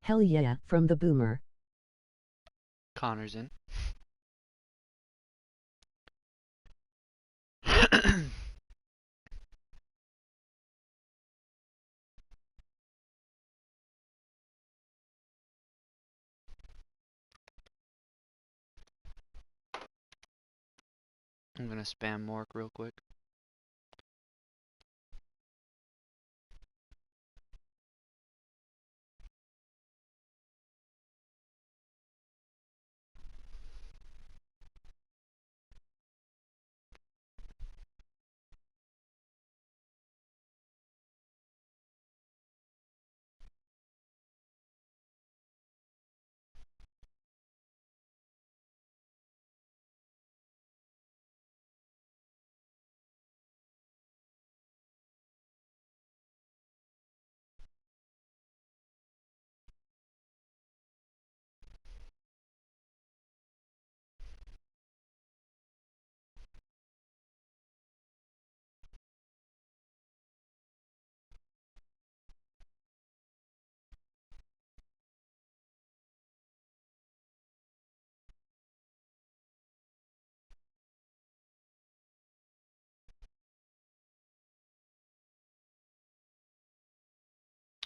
Hell yeah, from the boomer. Connor's in. I'm gonna spam Mork real quick.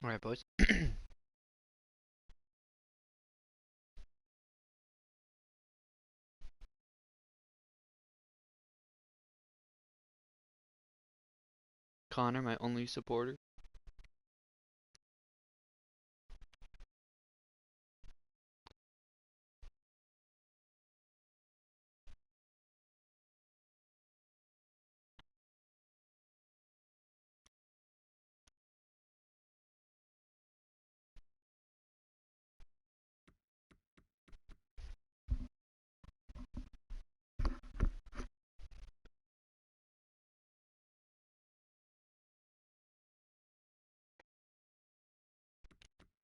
Alright, boys. Connor, my only supporter.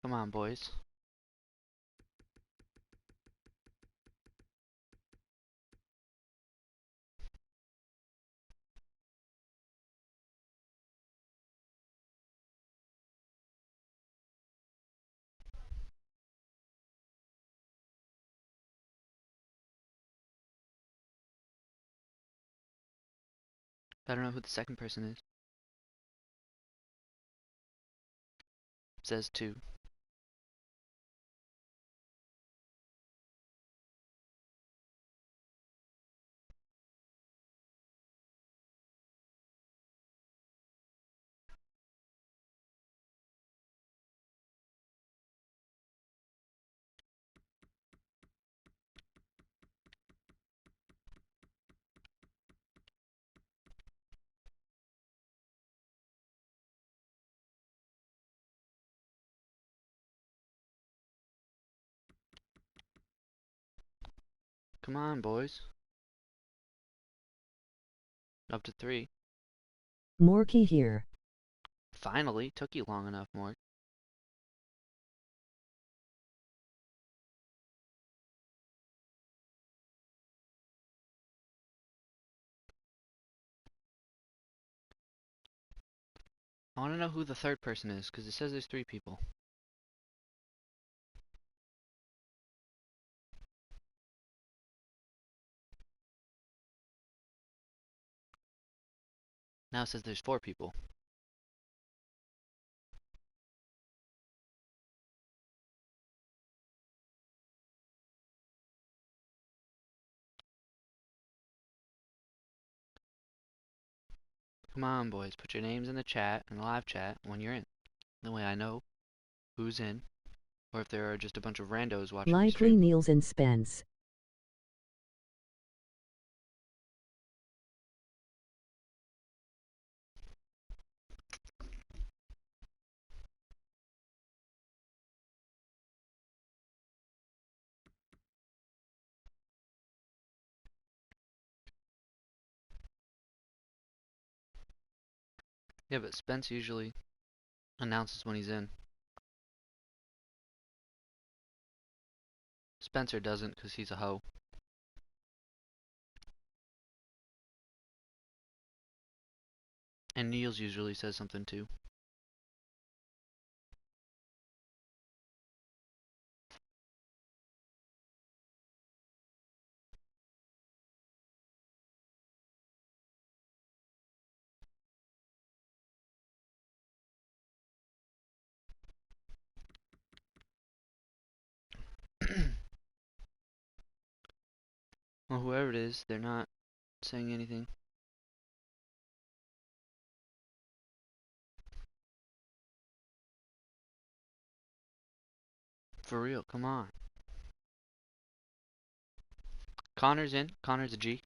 Come on, boys. I don't know who the second person is. Says two. Come on, boys. Up to three. Morky here. Finally, took you long enough, Mork. I want to know who the third person is, because it says there's three people. Now it says there's four people. Come on, boys. Put your names in the chat, in the live chat, when you're in. That way I know who's in, or if there are just a bunch of randos watching the Lively stream. Niels and Spence. Yeah, but Spence usually announces when he's in. Spencer doesn't, because he's a hoe. And Niels usually says something too. Well, whoever it is, they're not saying anything. For real, come on. Connor's in. Connor's a G.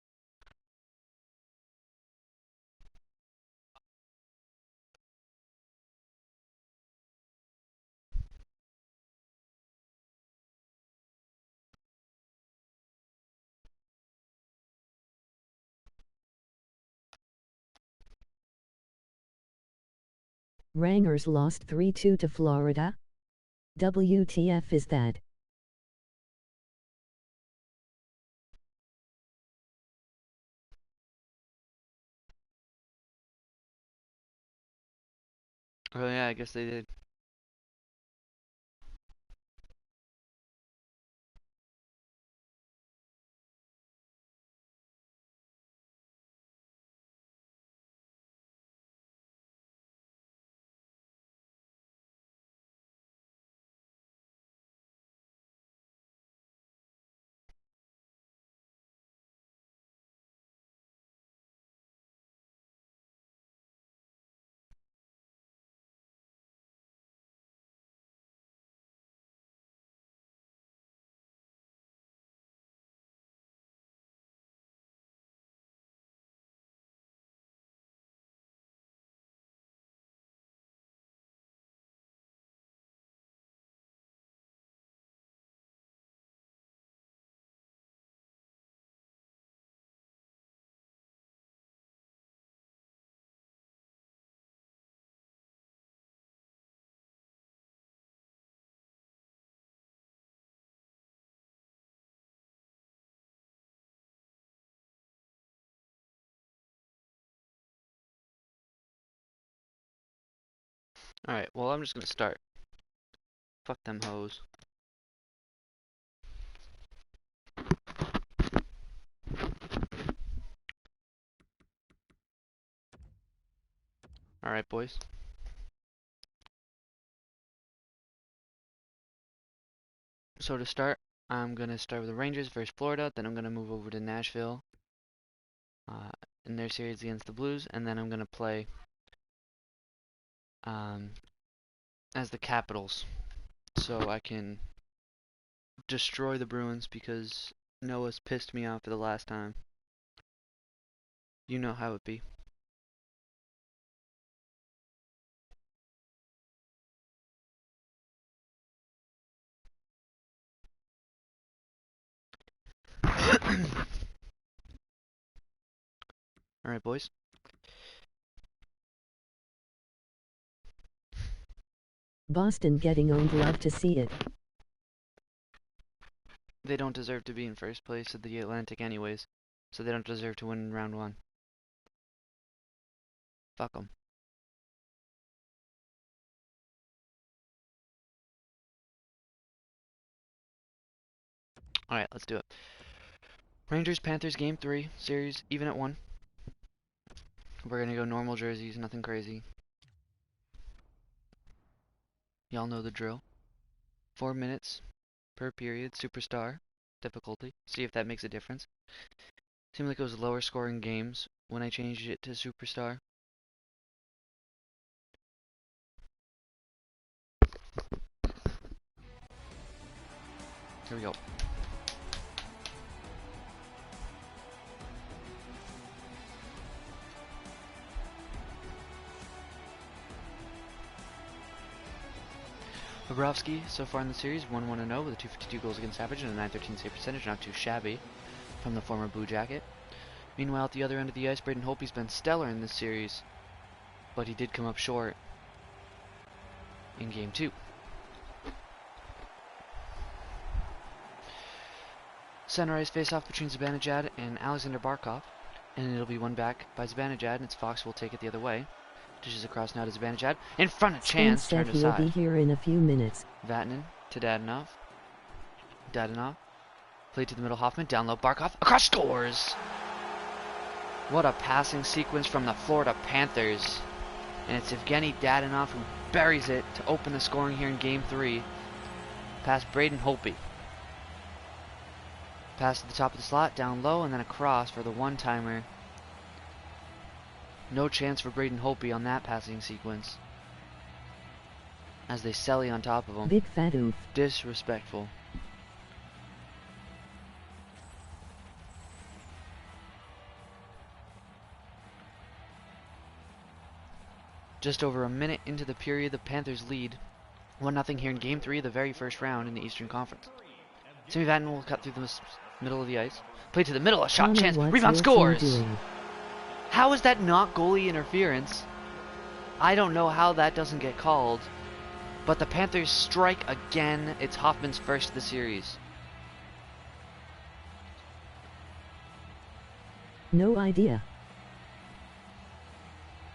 Rangers lost 3-2 to Florida. WTF is that? Oh yeah, I guess they did. Alright, well, I'm just gonna start. Fuck them hoes. Alright, boys. So to start, I'm gonna start with the Rangers versus Florida, then I'm gonna move over to Nashville in their series against the Blues, and then I'm gonna play as the Capitals, so I can destroy the Bruins because Noah's pissed me off for the last time. You know how it be. Alright, boys. Boston getting owned, love to see it. They don't deserve to be in first place of the Atlantic anyways, so they don't deserve to win round one. Fuck them. Alright, let's do it. Rangers-Panthers game 3, series even at 1. We're gonna go normal jerseys, nothing crazy. Y'all know the drill. 4 minutes per period, superstar difficulty. See if that makes a difference. Seemed like it was lower scoring games when I changed it to superstar. Here we go. Bobrovsky, so far in the series, 1-1-0 with a 252 goals against average and a 913 save percentage, not too shabby from the former Blue Jacket. Meanwhile, at the other end of the ice, Braden Holtby's been stellar in this series, but he did come up short in Game 2. Center ice face-off between Zibanejad and Alexander Barkov, and it'll be won back by Zibanejad, and it's Fox will take it the other way. Dishes across now to Zibanejad. In front of Chance, turned aside. He'll be here in a few minutes. Vatanen to Dadonov. Dadonov. Played to the middle, Hoffman. Down low, Barkov. Across, scores! What a passing sequence from the Florida Panthers. And it's Evgeny Dadonov who buries it to open the scoring here in Game 3. Past Braden Holtby. Pass to the top of the slot, down low, and then across for the one-timer. No chance for Braden Holtby on that passing sequence, as they selly on top of him. Big fat oof. Disrespectful. Just over a minute into the period, the Panthers lead 1-0 here in Game 3 of the very first round in the Eastern Conference. Simi Vatanen will cut through the middle of the ice. Play to the middle, a shot, chance, rebound, scores! How is that not goalie interference? I don't know how that doesn't get called. But the Panthers strike again. It's Hoffman's first of the series. No idea.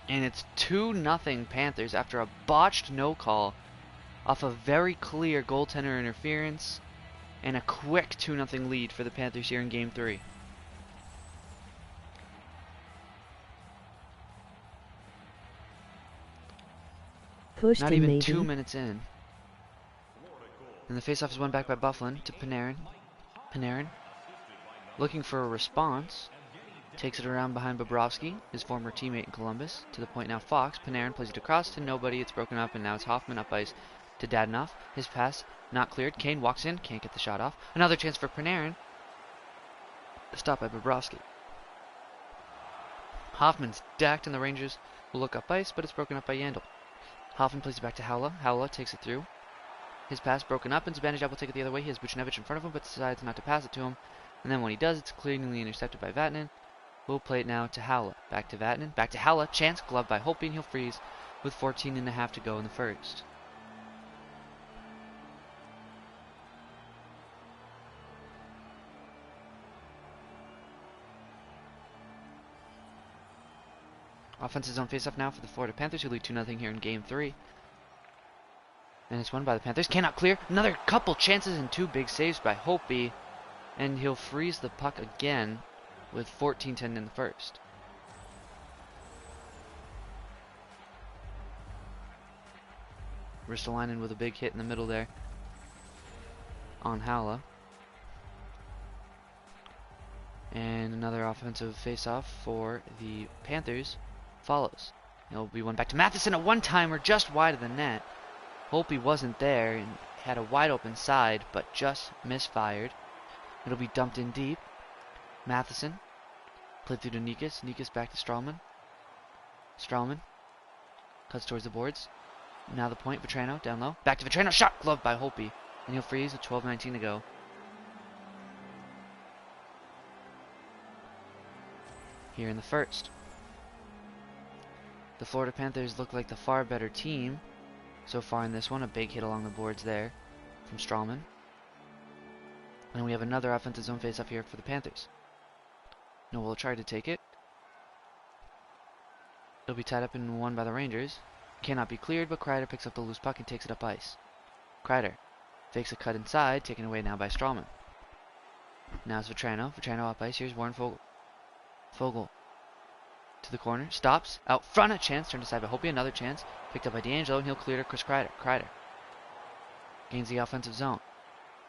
And it's 2-0 Panthers after a botched no call off a very clear goaltender interference and a quick 2-0 lead for the Panthers here in Game 3. Pushed Not in even maybe. 2 minutes in. And the faceoff is won back by Bufflin to Panarin. Panarin looking for a response. Takes it around behind Bobrovsky, his former teammate in Columbus. To the point now Fox. Panarin plays it across to nobody. It's broken up, and now it's Hoffman up ice to Dadonov. His pass not cleared. Kane walks in. Can't get the shot off. Another chance for Panarin. Stopped by Bobrovsky. Hoffman's decked, and the Rangers will look up ice, but it's broken up by Yandel. Hoffman plays it back to Haula. Haula takes it through. His pass broken up, and Zibanejad will take it the other way. He has Buchnevich in front of him, but decides not to pass it to him. And then when he does, it's cleanly intercepted by Vatanen. We'll play it now to Haula. Back to Vatanen. Back to Haula. Chance, gloved by Holtby, and he'll freeze with 14.5 to go in the first. Offensive zone faceoff now for the Florida Panthers, who lead 2-0 here in Game 3. And it's won by the Panthers. Cannot clear. Another couple chances and 2 big saves by Holtby. And he'll freeze the puck again with 14-10 in the first. Ristolainen with a big hit in the middle there on Haula. And another offensive faceoff for the Panthers follows. It'll be one back to Matheson, a one-timer just wide of the net. Holtby wasn't there and had a wide open side, but just misfired. It'll be dumped in deep. Matheson played through to Nikas. Nikas back to Stralman. Stralman cuts towards the boards. Now the point, Vetrano down low. Back to Vetrano, shot gloved by Holtby. And he'll freeze with 12:19 to go. Here in the first. The Florida Panthers look like the far better team so far in this one. A big hit along the boards there from Stralman. And we have another offensive zone face-off here for the Panthers. Noel will try to take it. It'll be tied up and won by the Rangers. Cannot be cleared, but Kreider picks up the loose puck and takes it up ice. Kreider fakes a cut inside, taken away now by Stralman. Now it's Vetrano. Vetrano up ice. Here's Warren Foegele. Foegele to the corner. Stops. Out front. A chance. Turned aside by Holtby. Another chance. Picked up by D'Angelo, and he'll clear to Chris Kreider. Kreider gains the offensive zone.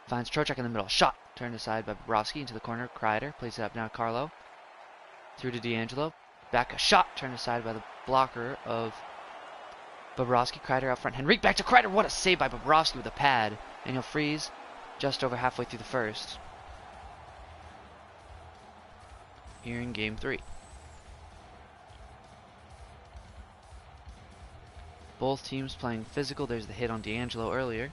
Finds Trocheck in the middle. Shot. Turned aside by Bobrovsky into the corner. Kreider plays it up now to Carlo. Through to D'Angelo. Back a shot. Turned aside by the blocker of Bobrovsky. Kreider out front. Henrique back to Kreider. What a save by Bobrovsky with a pad. And he'll freeze just over halfway through the first. Here in Game 3. Both teams playing physical. There's the hit on D'Angelo earlier.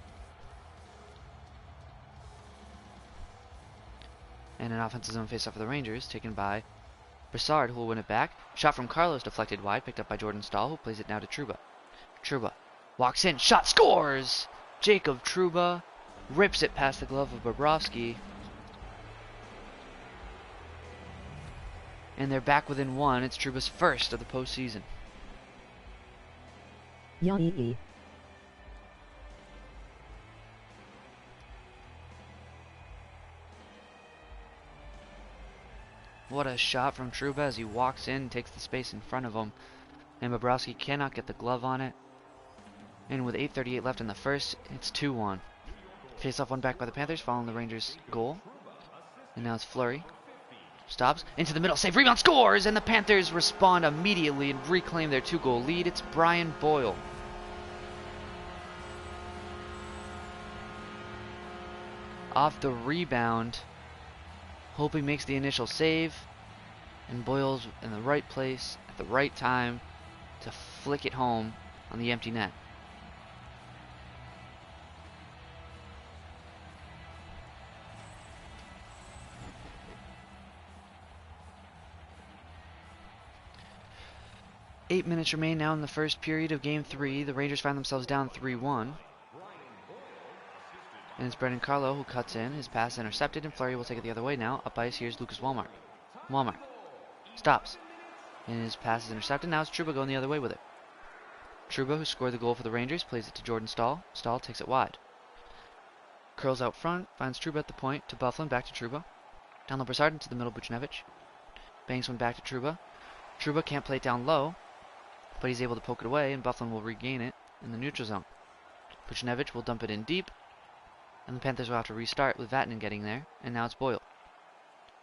And an offensive zone faceoff for the Rangers, taken by Brassard, who will win it back. Shot from Carlos deflected wide, picked up by Jordan Stahl, who plays it now to Trouba. Trouba walks in, shot, scores! Jacob Trouba rips it past the glove of Bobrovsky. And they're back within one. It's Trouba's first of the postseason. Yee. What a shot from Trouba as he walks in and takes the space in front of him. And Bobrovsky cannot get the glove on it. And with 8:38 left in the first, it's 2-1. Face-off won back by the Panthers following the Rangers' goal. And now it's Fleury. Stops, into the middle, save, rebound, scores! And the Panthers respond immediately and reclaim their 2-goal lead. It's Brian Boyle. Off the rebound, Holpe makes the initial save, and Boyle's in the right place at the right time to flick it home on the empty net. Eight minutes remain now in the first period of Game 3. The Rangers find themselves down 3-1. And it's Brendan Carlo who cuts in. His pass is intercepted, and Fleury will take it the other way now. Up ice, here's Lucas Walmart. Walmart stops, and his pass is intercepted. Now it's Trouba going the other way with it. Trouba, who scored the goal for the Rangers, plays it to Jordan Stahl. Stahl takes it wide. Curls out front, finds Trouba at the point, to Bufflin, back to Trouba. Down low Brassard into the middle, Buchnevich. Banks one back to Trouba. Trouba can't play it down low, but he's able to poke it away, and Bufflin will regain it in the neutral zone. Buchnevich will dump it in deep, and the Panthers will have to restart with Vatanen getting there, and now it's Boyle.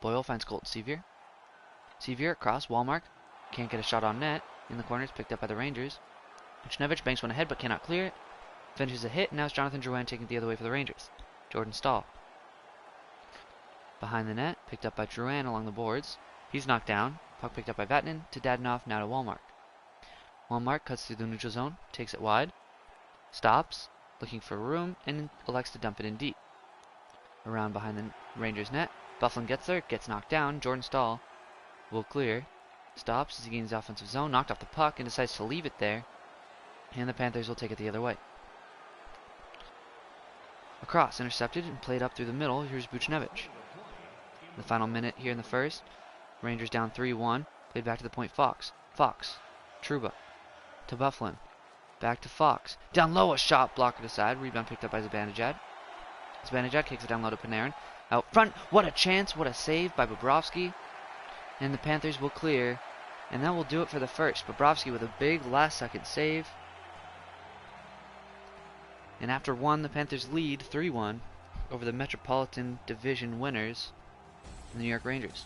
Boyle finds Colton Sevier. Sevier across, Walmart can't get a shot on net. In the corner, it's picked up by the Rangers. Buchnevich banks one ahead but cannot clear it. Finishes a hit, and now it's Jonathan Drouin taking it the other way for the Rangers. Jordan Stahl. Behind the net, picked up by Drouin along the boards. He's knocked down. Puck picked up by Vatanen, to Dadonov, now to Walmart. Walmart cuts through the neutral zone, takes it wide, stops, looking for room, and elects to dump it in deep. Around behind the Rangers net, Bufflin gets there, gets knocked down. Jordan Stahl will clear, stops as he gains the offensive zone, knocked off the puck, and decides to leave it there, and the Panthers will take it the other way. Across, intercepted and played up through the middle. Here's Buchnevich. The final minute here in the first, Rangers down 3-1, played back to the point. Fox, Trouba, to Bufflin, back to Fox, down low, a shot blocked aside, rebound picked up by Zibanejad. Zibanejad kicks it down low to Panarin, out front, what a chance, what a save by Bobrovsky, and the Panthers will clear, and that will do it for the first. Bobrovsky with a big last second save, and after one, the Panthers lead 3-1 over the Metropolitan Division winners, the New York Rangers.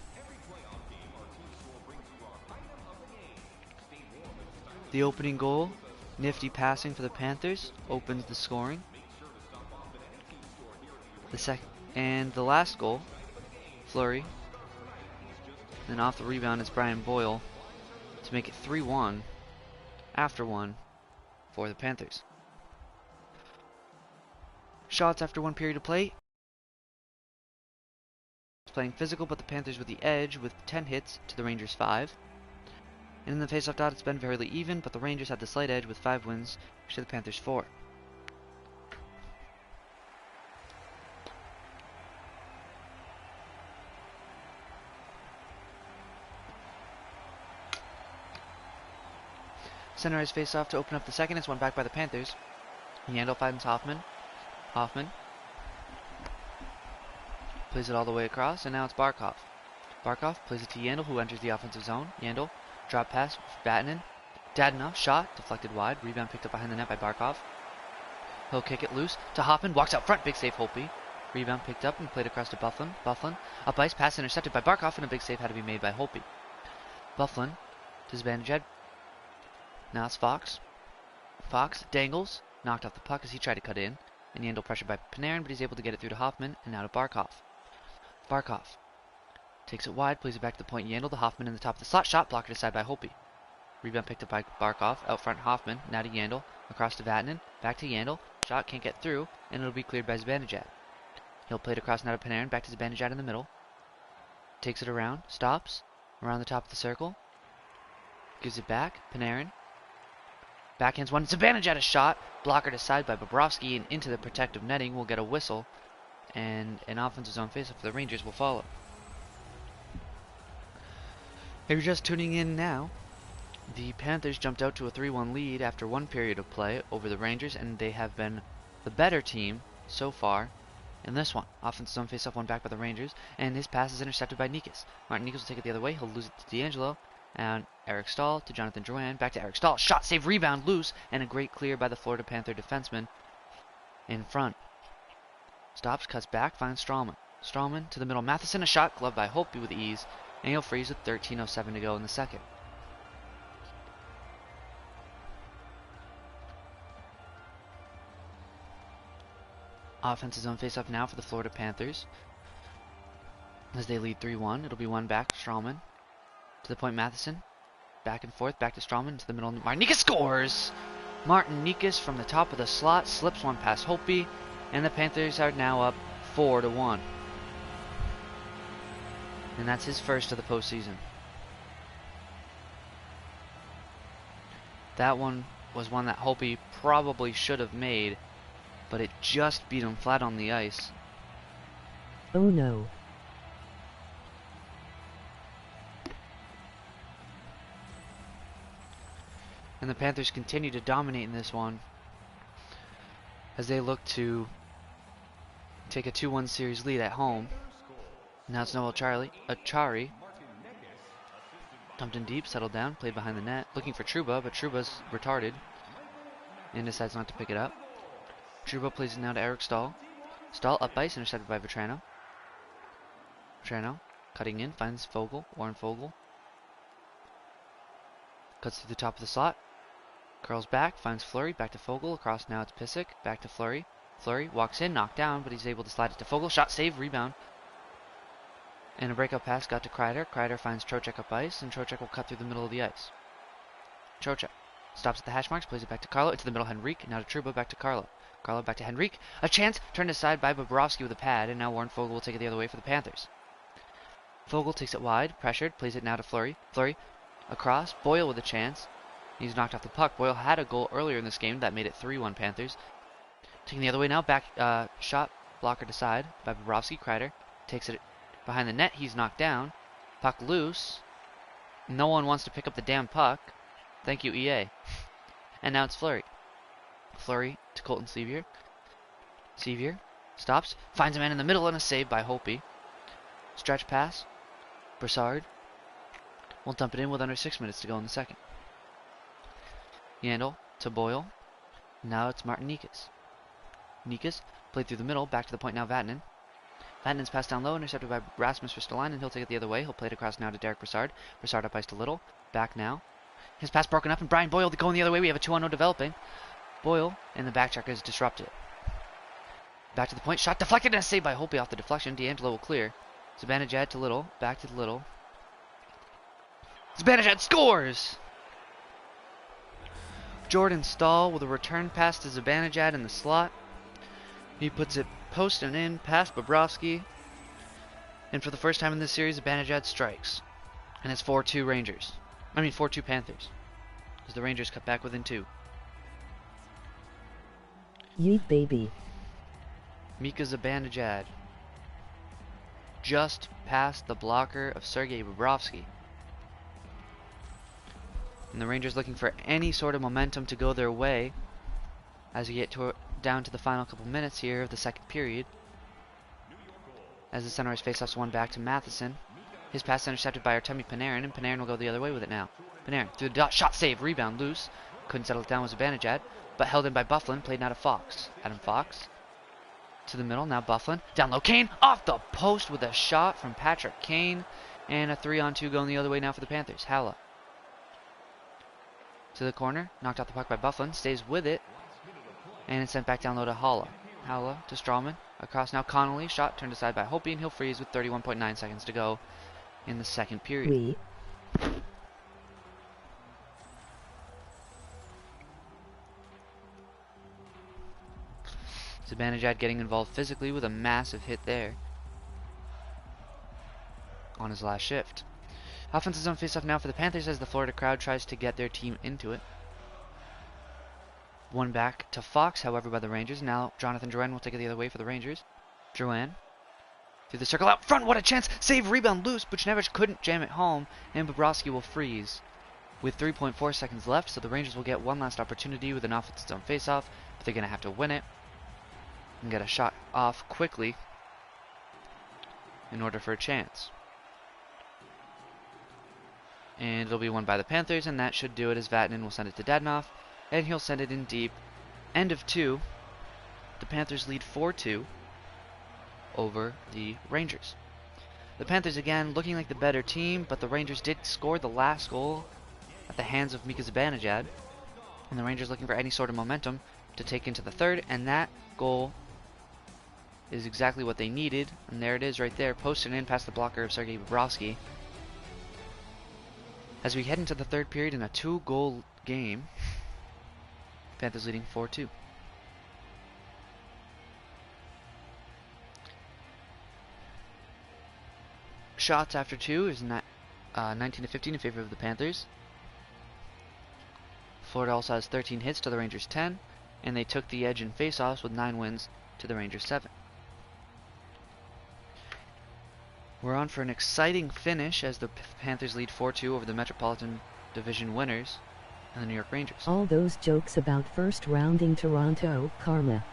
The opening goal, nifty passing for the Panthers, opens the scoring. And the last goal, Fleury. Then off the rebound, it's Brian Boyle to make it 3-1 after one for the Panthers. Shots after one period of play. It's playing physical, but the Panthers with the edge with 10 hits to the Rangers 5. And in the faceoff dot, it's been fairly even, but the Rangers had the slight edge with 5 wins to the Panthers 4. Center ice faceoff to open up the second. It's won back by the Panthers. Yandel finds Hoffman. Hoffman plays it all the way across, and now it's Barkov. Barkov plays it to Yandel, who enters the offensive zone. Yandel, drop pass, Vatanen. Dadonov, shot, deflected wide. Rebound picked up behind the net by Barkov. He'll kick it loose to Hoffman. Walks out front, big save Holpe. Rebound picked up and played across to Bufflin. Bufflin, up ice, pass intercepted by Barkov, and a big save had to be made by Holpe. Bufflin to Zibanejad. Now it's Fox. Fox dangles, knocked off the puck as he tried to cut in. And Yandel pressured by Panarin, but he's able to get it through to Hoffman, and now to Barkov. Barkov takes it wide, plays it back to the point. Yandel to Hoffman in the top of the slot, shot blocked aside by Holpe. Rebound picked up by Barkov, out front Hoffman, now to Yandel, across to Vatanen, back to Yandel, shot can't get through, and it'll be cleared by Zibanejad. He'll play it across now to Panarin, back to Zibanejad in the middle. Takes it around, stops, around the top of the circle, gives it back, Panarin. Backhands one, Zibanejad a shot, blockered aside by Bobrovsky, and into the protective netting will get a whistle, and an offensive zone faceoff for the Rangers will follow. If you're just tuning in now, the Panthers jumped out to a 3-1 lead after one period of play over the Rangers, and they have been the better team so far in this one. Offensive zone faceoff one back by the Rangers, and his pass is intercepted by Nikas. Martin Nikas will take it the other way, he'll lose it to D'Angelo, and Eric Stahl to Jonathan Drouin, back to Eric Stahl, shot, save, rebound, loose, and a great clear by the Florida Panther defenseman in front. Stops, cuts back, finds Strawman. Strawman to the middle. Matheson, a shot gloved by Holtby with ease, and he'll freeze with 13:07 to go in the second. Offensive zone face-off now for the Florida Panthers as they lead 3-1. It'll be one back. Strawman to the point. Matheson back and forth. Back to Strawman to the middle. Martinikas scores! Martinikas from the top of the slot slips one past Holtby, and the Panthers are now up 4-1. And that's his first of the postseason. That one was one that Holtby probably should have made, but it just beat him flat on the ice. Oh no. And the Panthers continue to dominate in this one as they look to take a 2-1 series lead at home. Now it's Noel Achari. Dumped in deep, settled down, played behind the net. Looking for Trouba, but Trouba's retarded and decides not to pick it up. Trouba plays it now to Eric Stahl. Stahl up ice, intercepted by Vetrano. Vetrano cutting in, finds Fogle, Warren Fogle. Cuts through the top of the slot. Curls back, finds Fleury, back to Fogle. Across now it's Pissick, back to Fleury. Fleury walks in, knocked down, but he's able to slide it to Fogle. Shot, save, rebound. And a breakout pass got to Kreider. Kreider finds Trocheck up ice, and Trocheck will cut through the middle of the ice. Trocheck stops at the hash marks, plays it back to Carlo. Into the middle, Henrique. Now to Trouba, back to Carlo. Carlo back to Henrique. A chance, turned aside by Bobrovsky with a pad, and now Warren Fogle will take it the other way for the Panthers. Fogle takes it wide, pressured, plays it now to Fleury. Fleury across, Boyle with a chance. He's knocked off the puck. Boyle had a goal earlier in this game that made it 3-1 Panthers. Taking the other way now, back shot blocker to side by Bobrovsky. Kreider takes it behind the net. He's knocked down. Puck loose. No one wants to pick up the damn puck. Thank you, EA. And now it's Fleury. Fleury to Colton Sevier. Sevier stops, finds a man in the middle, and a save by Holtby. Stretch pass. Brassard will dump it in with under 6 minutes to go in the second. Yandel to Boyle. Now it's Martinikas. Nikas played through the middle, back to the point now Vatanen. Vatanen's pass down low, intercepted by Rasmus Ristolainen, and he'll take it the other way. He'll play it across now to Derek Brassard. Brassard up ice to Little. Back now. His pass broken up, and Brian Boyle going the other way. We have a 2-on-0 developing. Boyle and the back check is disrupted. Back to the point. Shot deflected and a save by Holtby off the deflection. D'Angelo will clear. Zibanejad to Little. Back to Little. Zibanejad scores! Jordan Stahl with a return pass to Zibanejad in the slot. He puts it post and in past Bobrovsky. And for the first time in this series, Zibanejad strikes. And it's 4-2 Rangers. 4-2 Panthers. As the Rangers cut back within 2. Yeet baby. Mika Zibanejad just past the blocker of Sergei Bobrovsky. And the Rangers looking for any sort of momentum to go their way as we get down to the final couple minutes here of the second period. As the center ice faceoffs one back to Matheson. His pass intercepted by Artemi Panarin, and Panarin will go the other way with it now. Panarin through the dot, shot save, rebound loose. Couldn't settle it down with Zibanejad, but held in by Bufflin, played now to Fox. Adam Fox to the middle, now Bufflin. Down low, Kane off the post with a shot from Patrick Kane. And a 3-on-2 going the other way now for the Panthers. Halla to the corner, knocked out the puck by Bufflin, stays with it, and it's sent back down low to Halla. Halla to Strawman, across now Connolly, shot turned aside by Holtby, and he'll freeze with 31.9 seconds to go in the second period. Zibanejad getting involved physically with a massive hit there on his last shift. Offensive zone faceoff now for the Panthers as the Florida crowd tries to get their team into it. One back to Fox, however, by the Rangers. Now Jonathan Drouin will take it the other way for the Rangers. Drouin through the circle out front. What a chance! Save, rebound loose. Buchnevich couldn't jam it home, and Bobrovsky will freeze with 3.4 seconds left. So the Rangers will get one last opportunity with an offensive zone faceoff, but they're going to have to win it and get a shot off quickly in order for a chance. And it'll be won by the Panthers, and that should do it as Vatanen will send it to Dadonov, and he'll send it in deep. End of 2. The Panthers lead 4-2 over the Rangers. The Panthers again looking like the better team, but the Rangers did score the last goal at the hands of Mika Zibanejad. And the Rangers looking for any sort of momentum to take into the third, and that goal is exactly what they needed. And there it is right there, posted in past the blocker of Sergei Bobrovsky. As we head into the third period in a 2-goal game, Panthers leading 4-2. Shots after 2 is 19-15 in favor of the Panthers. Florida also has 13 hits to the Rangers 10, and they took the edge in faceoffs with 9 wins to the Rangers 7. We're on for an exciting finish as the Panthers lead 4-2 over the Metropolitan Division winners and the New York Rangers. All those jokes about first rounding Toronto, karma.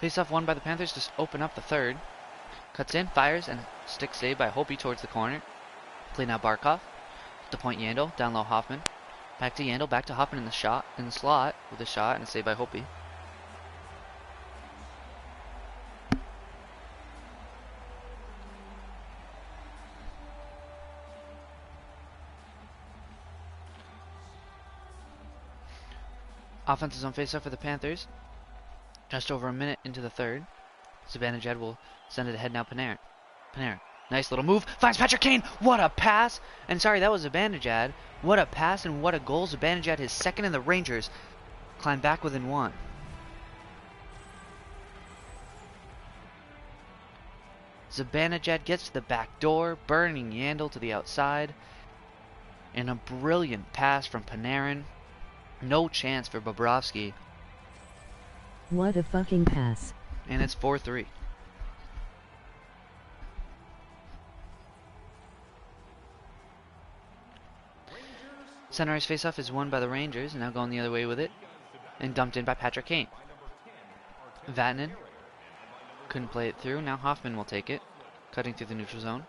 Faceoff won by the Panthers to open up the third. Cuts in, fires, and stick save by Hopi towards the corner. Play now Barkov. To point Yandel, down low Hoffman. Back to Yandel, back to Hoffman in the slot with a shot and a save by Hopi. Offense is on faceoff for the Panthers. Just over a minute into the third. Zibanejad will send it ahead now. Panarin. Nice little move. Finds Patrick Kane. What a pass. And sorry, that was Zibanejad. What a pass and what a goal. Zibanejad, his second in the Rangers. Climb back within 1. Zibanejad gets to the back door, burning Yandel to the outside. And a brilliant pass from Panarin. No chance for Bobrovsky. What a fucking pass. And it's 4-3. Center ice faceoff is won by the Rangers, now going the other way with it. And dumped in by Patrick Kane. Vatanen couldn't play it through. Now Hoffman will take it. Cutting through the neutral zone.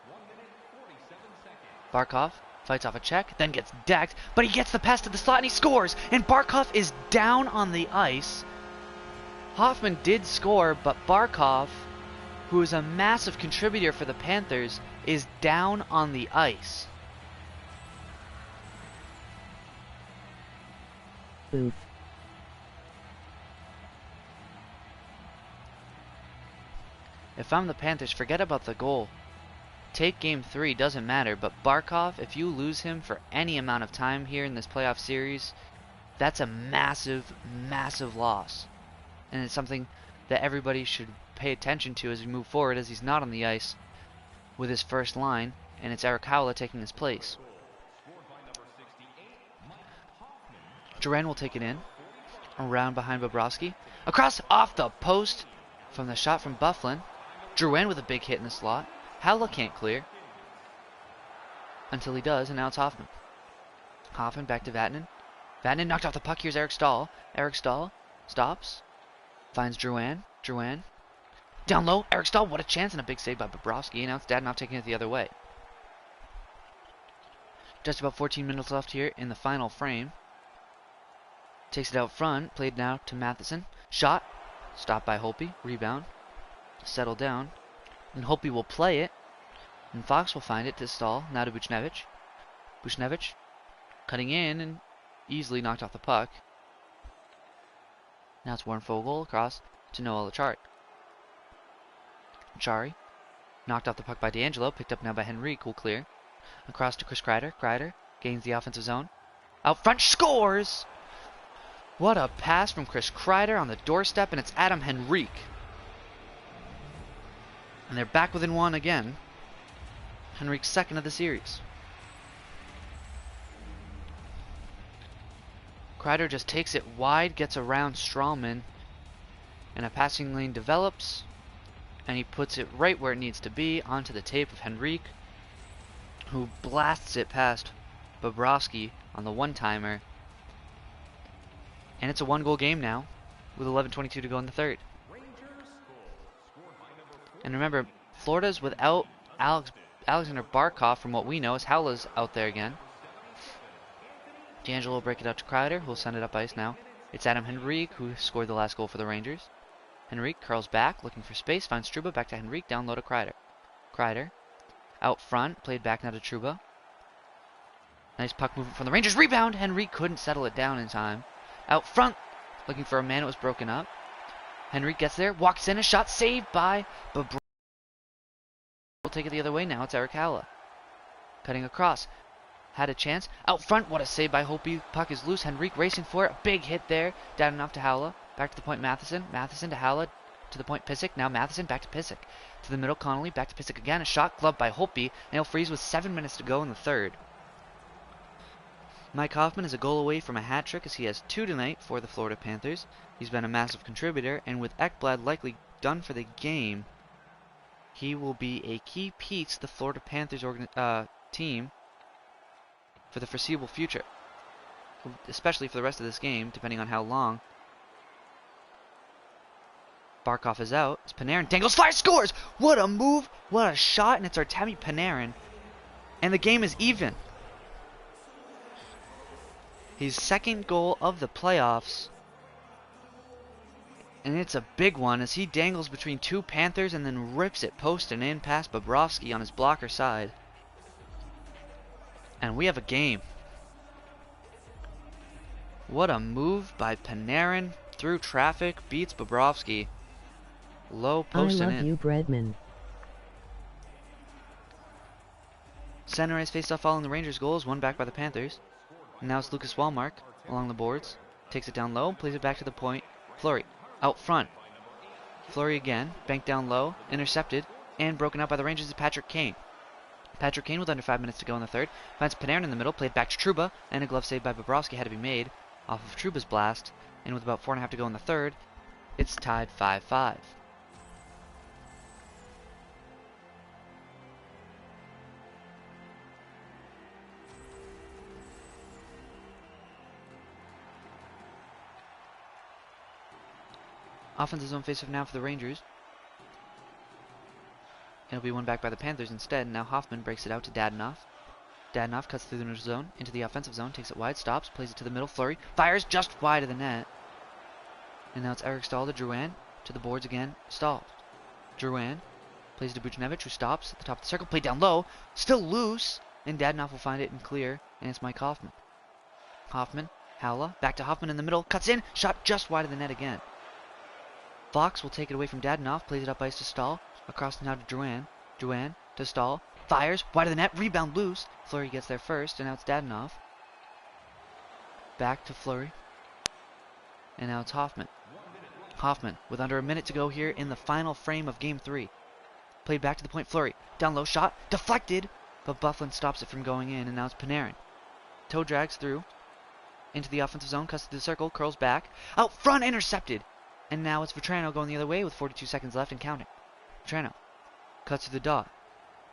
Barkov fights off a check, then gets decked, but he gets the pass to the slot and he scores! And Barkov is down on the ice. Hoffman did score, but Barkov, who is a massive contributor for the Panthers, is down on the ice. Oof. If I'm the Panthers, forget about the goal. Take game 3, doesn't matter, but Barkov, if you lose him for any amount of time here in this playoff series, that's a massive, massive loss. And it's something that everybody should pay attention to as we move forward, as he's not on the ice with his first line, and it's Eric Howlett taking his place. Duran will take it in, around behind Bobrovsky. Across off the post from the shot from Byfuglien. Duran with a big hit in the slot. Howlett can't clear until he does, and now it's Hoffman. Hoffman back to Vatanen. Vatanen knocked off the puck. Here's Eric Stahl. Eric Stahl stops. Finds Drouin. Drouin. Down low. Eric Stahl. What a chance, and a big save by Bobrovsky. And now it's Dadonov taking it the other way. Just about 14 minutes left here in the final frame. Takes it out front. Played now to Matheson. Shot. Stopped by Holtby. Rebound. Settle down. And Holtby will play it. And Fox will find it to Stahl. Now to Buchnevich. Buchnevich. Cutting in and easily knocked off the puck. Now it's Warren Foegele across to Noel Acciari. Acciari. Knocked off the puck by D'Angelo. Picked up now by Henrique. Cool clear. Across to Chris Kreider. Kreider gains the offensive zone. Out front. Scores! What a pass from Chris Kreider on the doorstep. And it's Adam Henrique. And they're back within 1 again. Henrique's second of the series. Kreider just takes it wide, gets around Strawman, and a passing lane develops, and he puts it right where it needs to be, onto the tape of Henrique, who blasts it past Bobrovsky on the one-timer. And it's a 1-goal game now, with 11:22 to go in the third. And remember, Florida's without Alexander Barkov, from what we know, as Howlett's out there again. D'Angelo will break it out to Kreider, who'll send it up ice now It's Adam Henrique who scored the last goal for the Rangers. Henrique curls back, looking for space, finds Trouba, back to Henrique, down low to Kreider. Kreider, out front, played back now to Trouba. Nice puck movement from the Rangers, rebound! Henrique couldn't settle it down in time. Out front, looking for a man, it was broken up. Henrique gets there, walks in, a shot saved by Bobrovsky. We'll take it the other way now, it's Eric Haula. Cutting across, had a chance. Out front, what a save by Hopi. Puck is loose. Henrique racing for it. A big hit there. Down enough to Haula. Back to the point, Matheson. Matheson to Haula. To the point, Pysyk. Now Matheson back to Pysyk. To the middle, Connolly. Back to Pysyk again. A shot gloved by Hopi. And he'll freeze with 7 minutes to go in the third. Mike Hoffman is a goal away from a hat trick as he has 2 tonight for the Florida Panthers. He's been a massive contributor. And with Ekblad likely done for the game, he will be a key piece to the Florida Panthers team for the foreseeable future, especially for the rest of this game, depending on how long. Barkov is out. It's Panarin. Dangles, fires, scores! What a move! What a shot! And it's Artemi Panarin. And the game is even. His second goal of the playoffs. And it's a big one as he dangles between 2 Panthers and then rips it post and in past Bobrovsky on his blocker side. And we have a game. What a move by Panarin through traffic, beats Bobrovsky. Low post and in. I love you, Bredman. Center ice faceoff following the Rangers' goals, one back by the Panthers. And now it's Lucas Wallmark along the boards. Takes it down low, plays it back to the point. Fleury out front. Fleury again, banked down low, intercepted, and broken out by the Rangers is Patrick Kane. Patrick Kane with under 5 minutes to go in the third. Finds Panarin in the middle, played back to Trouba, and a glove save by Bobrovsky had to be made off of Trouba's blast. And with about 4.5 to go in the third, it's tied 5-5. Offensive zone faceoff now for the Rangers. It'll be won back by the Panthers instead. Now Hoffman breaks it out to Dadonov. Dadonov cuts through the neutral zone into the offensive zone, takes it wide, stops, plays it to the middle. Fleury fires just wide of the net. And now it's Eric Stahl to Drouin. To the boards again. Stahl. Drouin plays to Buchnevich, who stops at the top of the circle. Played down low. Still loose. And Dadonov will find it and clear. And it's Mike Hoffman. Hoffman. Haula. Back to Hoffman in the middle. Cuts in. Shot just wide of the net again. Fox will take it away from Dadonov. Plays it up ice to Stahl. Across now to Drouin. Drouin to Stahl. Fires. Wide of the net. Rebound loose. Fleury gets there first. And now it's Dadonov. Back to Fleury. And now it's Hoffman. Hoffman with under a minute to go here in the final frame of Game 3. Played back to the point. Fleury. Down low shot. Deflected. But Bufflin stops it from going in. And now it's Panarin. Toe drags through. Into the offensive zone. Cuts through the circle. Curls back. Out front. Intercepted. And now it's Vetrano going the other way with 42 seconds left and counting. Vetrano cuts through the dot.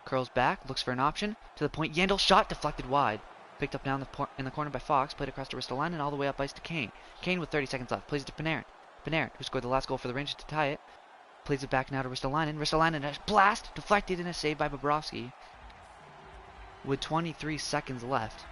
Curls back. Looks for an option. To the point. Yandel shot. Deflected wide. Picked up down in the corner by Fox. Played across the Ristolainen and all the way up ice to Kane. Kane with 30 seconds left. Plays it to Panarin. Panarin, who scored the last goal for the Rangers to tie it. Plays it back now to Ristolainen. Ristolainen, a blast. Deflected and a save by Bobrovsky. With 23 seconds left.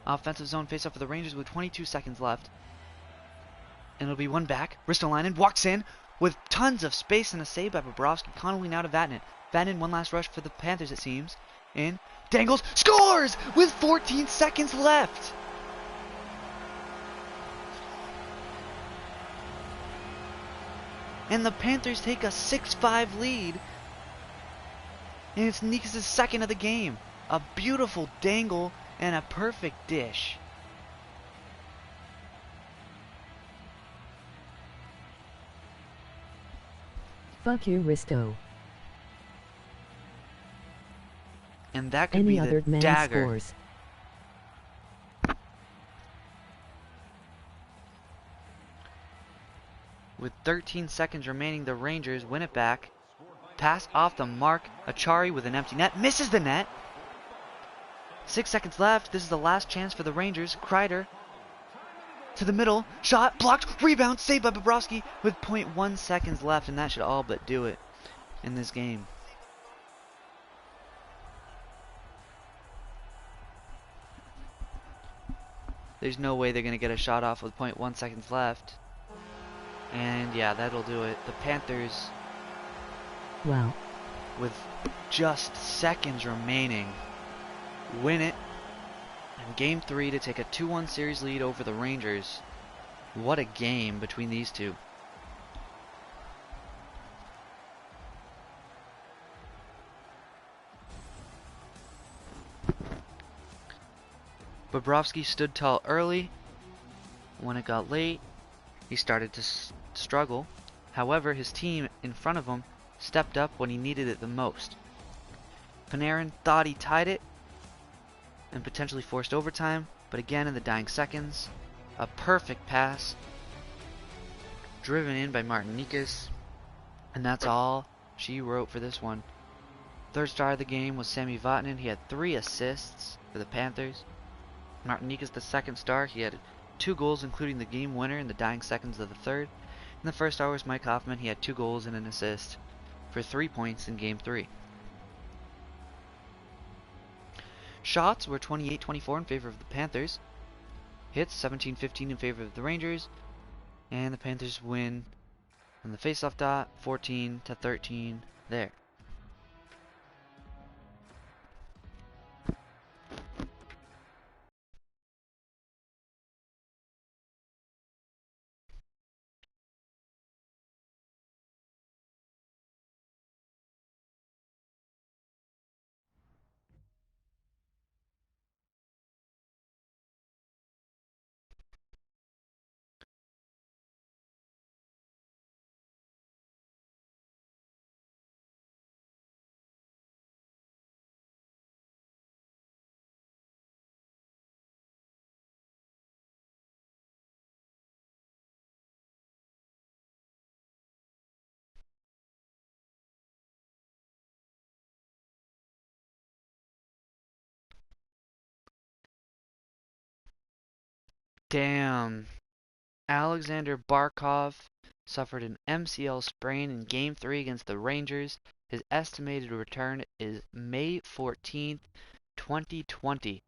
Offensive zone faceoff for the Rangers with 22 seconds left. And it'll be one back. Ristolainen walks in with tons of space and a save by Bobrovsky. Connolly now to Vatanen. Vatanen, one last rush for the Panthers, it seems. In. Dangles. Scores! With 14 seconds left! And the Panthers take a 6-5 lead. And it's Nikas' second of the game. A beautiful dangle and a perfect dish. Fuck you, Risto. And that could Any be other the man dagger. scores. With 13 seconds remaining, the Rangers win it back. Pass off the mark. Achari with an empty net. Misses the net. 6 seconds left. This is the last chance for the Rangers. Kreider to the middle, shot, blocked, rebound, saved by Bobrovsky with 0.1 seconds left, and that should all but do it in this game. There's no way they're going to get a shot off with 0.1 seconds left. And yeah, that'll do it. The Panthers, Wow. with just seconds remaining, win it in Game 3 to take a 2-1 series lead over the Rangers. What a game between these two. Bobrovsky stood tall early. When it got late, he started to struggle. However, his team in front of him stepped up when he needed it the most. Panarin thought he tied it and potentially forced overtime, but again in the dying seconds, a perfect pass driven in by Martinikas, and that's all she wrote for this one. Third star of the game was Sami Vatanen. He had 3 assists for the Panthers. Martinikas, the second star, he had 2 goals, including the game winner in the dying seconds of the third. And the first star was Mike Hoffman. He had 2 goals and an assist for 3 points in Game 3. Shots were 28-24 in favor of the Panthers. Hits 17-15 in favor of the Rangers. And the Panthers win on the faceoff dot 14-13 there. Damn. Alexander Barkov suffered an MCL sprain in Game 3 against the Rangers. His estimated return is May 14th, 2020.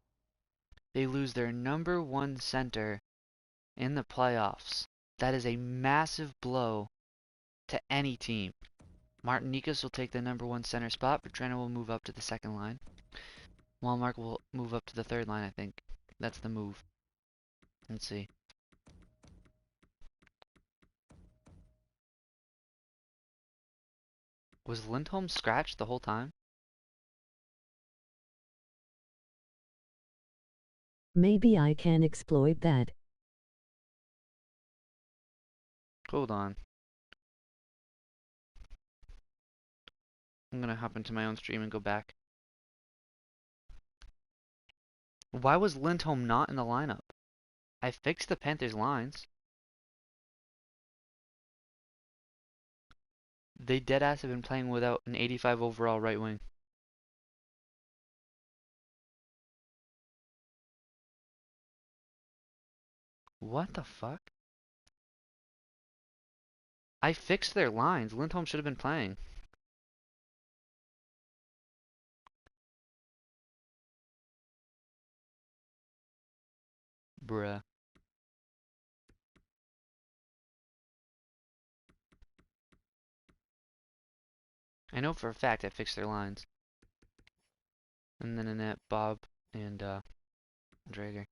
They lose their number 1 center in the playoffs. That is a massive blow to any team. Martinikas will take the number 1 center spot. Petrina will move up to the second line. Wallmark will move up to the third line, I think. That's the move. Let's see. Was Lindholm scratched the whole time? Maybe I can exploit that. Hold on. I'm gonna hop into my own stream and go back. Why was Lindholm not in the lineup? I fixed the Panthers' lines. They deadass have been playing without an 85 overall right wing. What the fuck? I fixed their lines. Lindholm should have been playing. Bruh. I know for a fact I fixed their lines. And then Annette, Bob, and Drager.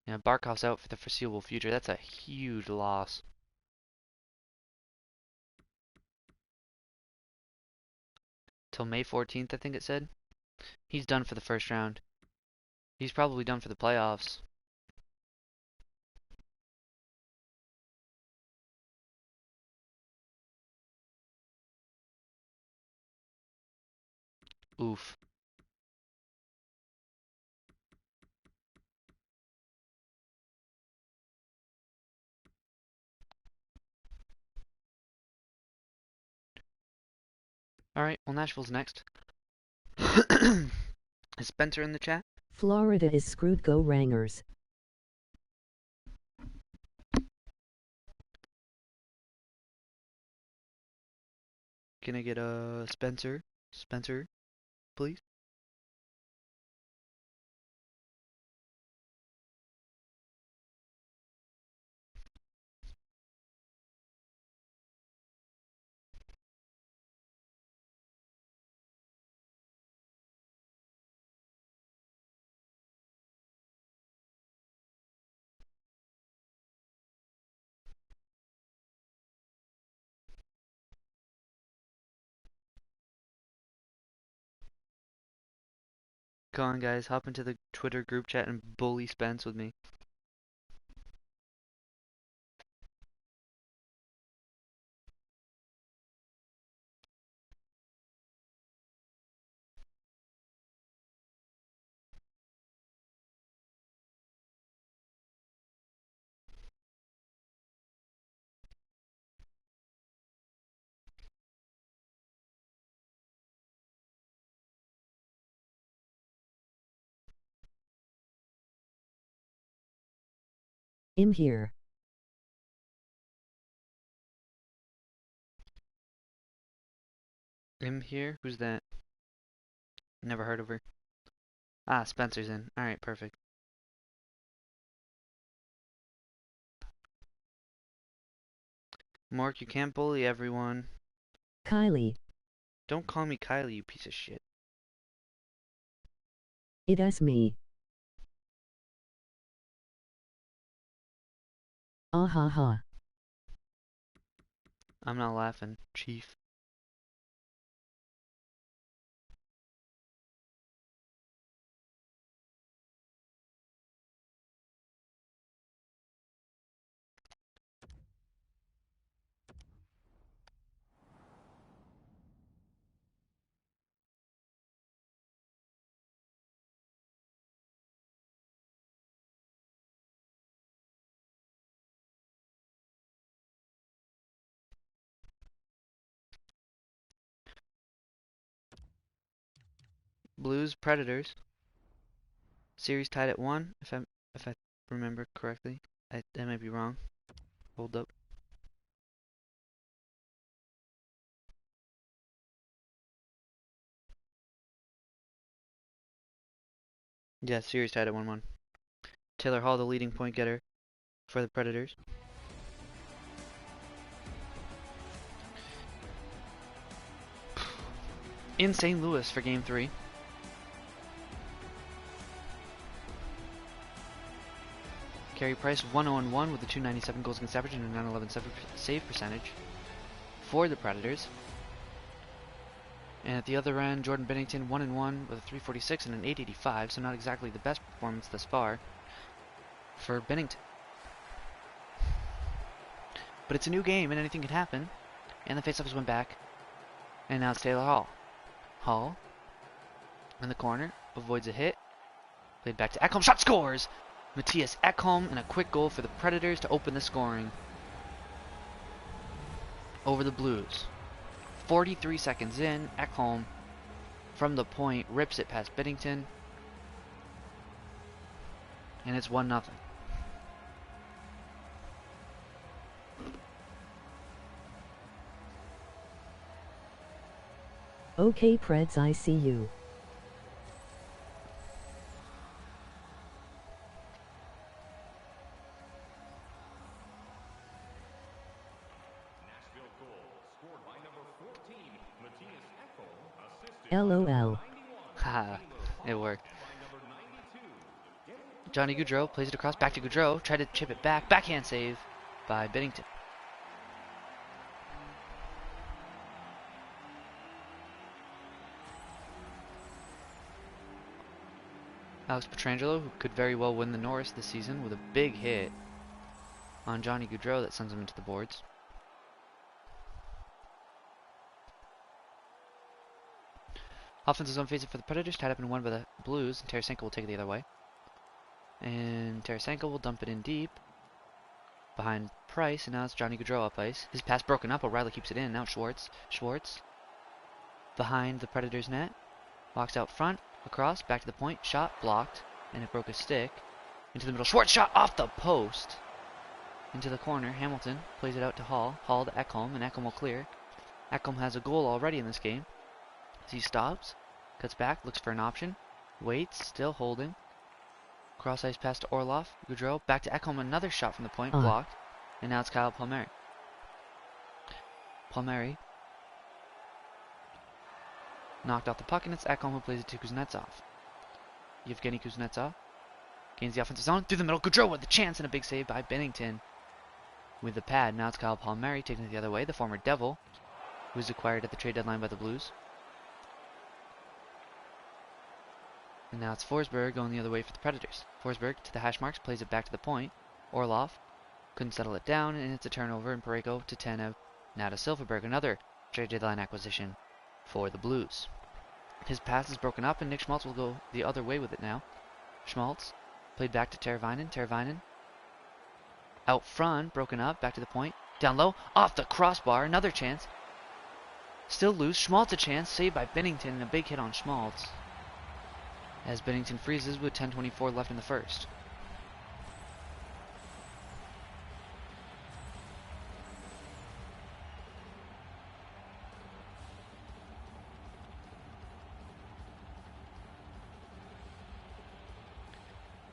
Yeah, Barkov's out for the foreseeable future. That's a huge loss. Till May 14th, I think it said. He's done for the first round. He's probably done for the playoffs. Oof. Alright, well, Nashville's next. Is Spencer in the chat? Florida is screwed, go Rangers. Can I get a Spencer? Spencer, please. Come on, guys, hop into the Twitter group chat and bully Spence with me. I'm here. Him here? Who's that? Never heard of her. Ah, Spencer's in. Alright, perfect. Mark, you can't bully everyone. Kylie, Don't call me Kylie, you piece of shit. it's me. Ah ha ha. I'm not laughing, Chief. Blues, Predators. Series tied at 1, if I remember correctly. I might be wrong. Hold up. Yeah, series tied at 1-1. Taylor Hall, the leading point getter for the Predators. In St. Louis for Game 3. Carey Price 1-0-1 with a 297 goals against average and a 911 save percentage for the Predators. And at the other end, Jordan Binnington 1-1 with a 346 and an 885, so not exactly the best performance thus far for Binnington. But it's a new game and anything can happen. And the faceoff has went back. And now it's Taylor Hall. Hall in the corner, avoids a hit. Played back to Ekholm, shot scores! Matthias Ekholm and a quick goal for the Predators to open the scoring over the Blues. 43 seconds in, Ekholm from the point rips it past Binnington. And it's 1-0. Okay, Preds, I see you. LOL. Haha, it worked. Johnny Gaudreau plays it across, back to Gaudreau, tried to chip it back, backhand save by Binnington. Alex Pietrangelo, who could very well win the Norris this season, with a big hit on Johnny Gaudreau that sends him into the boards. Offensive zone faces for the Predators, tied up in 1 by the Blues, and Tarasenko will take it the other way. And Tarasenko will dump it in deep behind Price, and now it's Johnny Gaudreau up ice. His pass broken up, O'Reilly keeps it in. Now Schwartz behind the Predators net, walks out front, across, back to the point, shot blocked, and it broke a stick into the middle. Schwartz shot off the post into the corner. Hamilton plays it out to Hall. Hall to Ekholm, and Ekholm will clear. Ekholm has a goal already in this game. As he stops, cuts back, looks for an option, waits, still holding. Cross ice pass to Orlov, Goudreau, back to Ekholm, another shot from the point, blocked. And now it's Kyle Palmieri. Palmieri knocked off the puck, and it's Ekholm who plays it to Kuznetsov. Yevgeny Kuznetsov gains the offensive zone through the middle. Goudreau with the chance and a big save by Bennington with the pad. Now it's Kyle Palmieri taking it the other way, the former Devil, who was acquired at the trade deadline by the Blues. And now it's Forsberg going the other way for the Predators. Forsberg to the hash marks, plays it back to the point. Orlov couldn't settle it down, and it's a turnover, and Parayko to Tanev. Now to Silverberg, another trade deadline acquisition for the Blues. His pass is broken up, and Nick Schmaltz will go the other way with it now. Schmaltz played back to Teravainen. Teravainen out front, broken up, back to the point. Down low, off the crossbar, another chance. Still loose, Schmaltz a chance, saved by Bennington, and a big hit on Schmaltz. As Bennington freezes with 10:24 left in the first.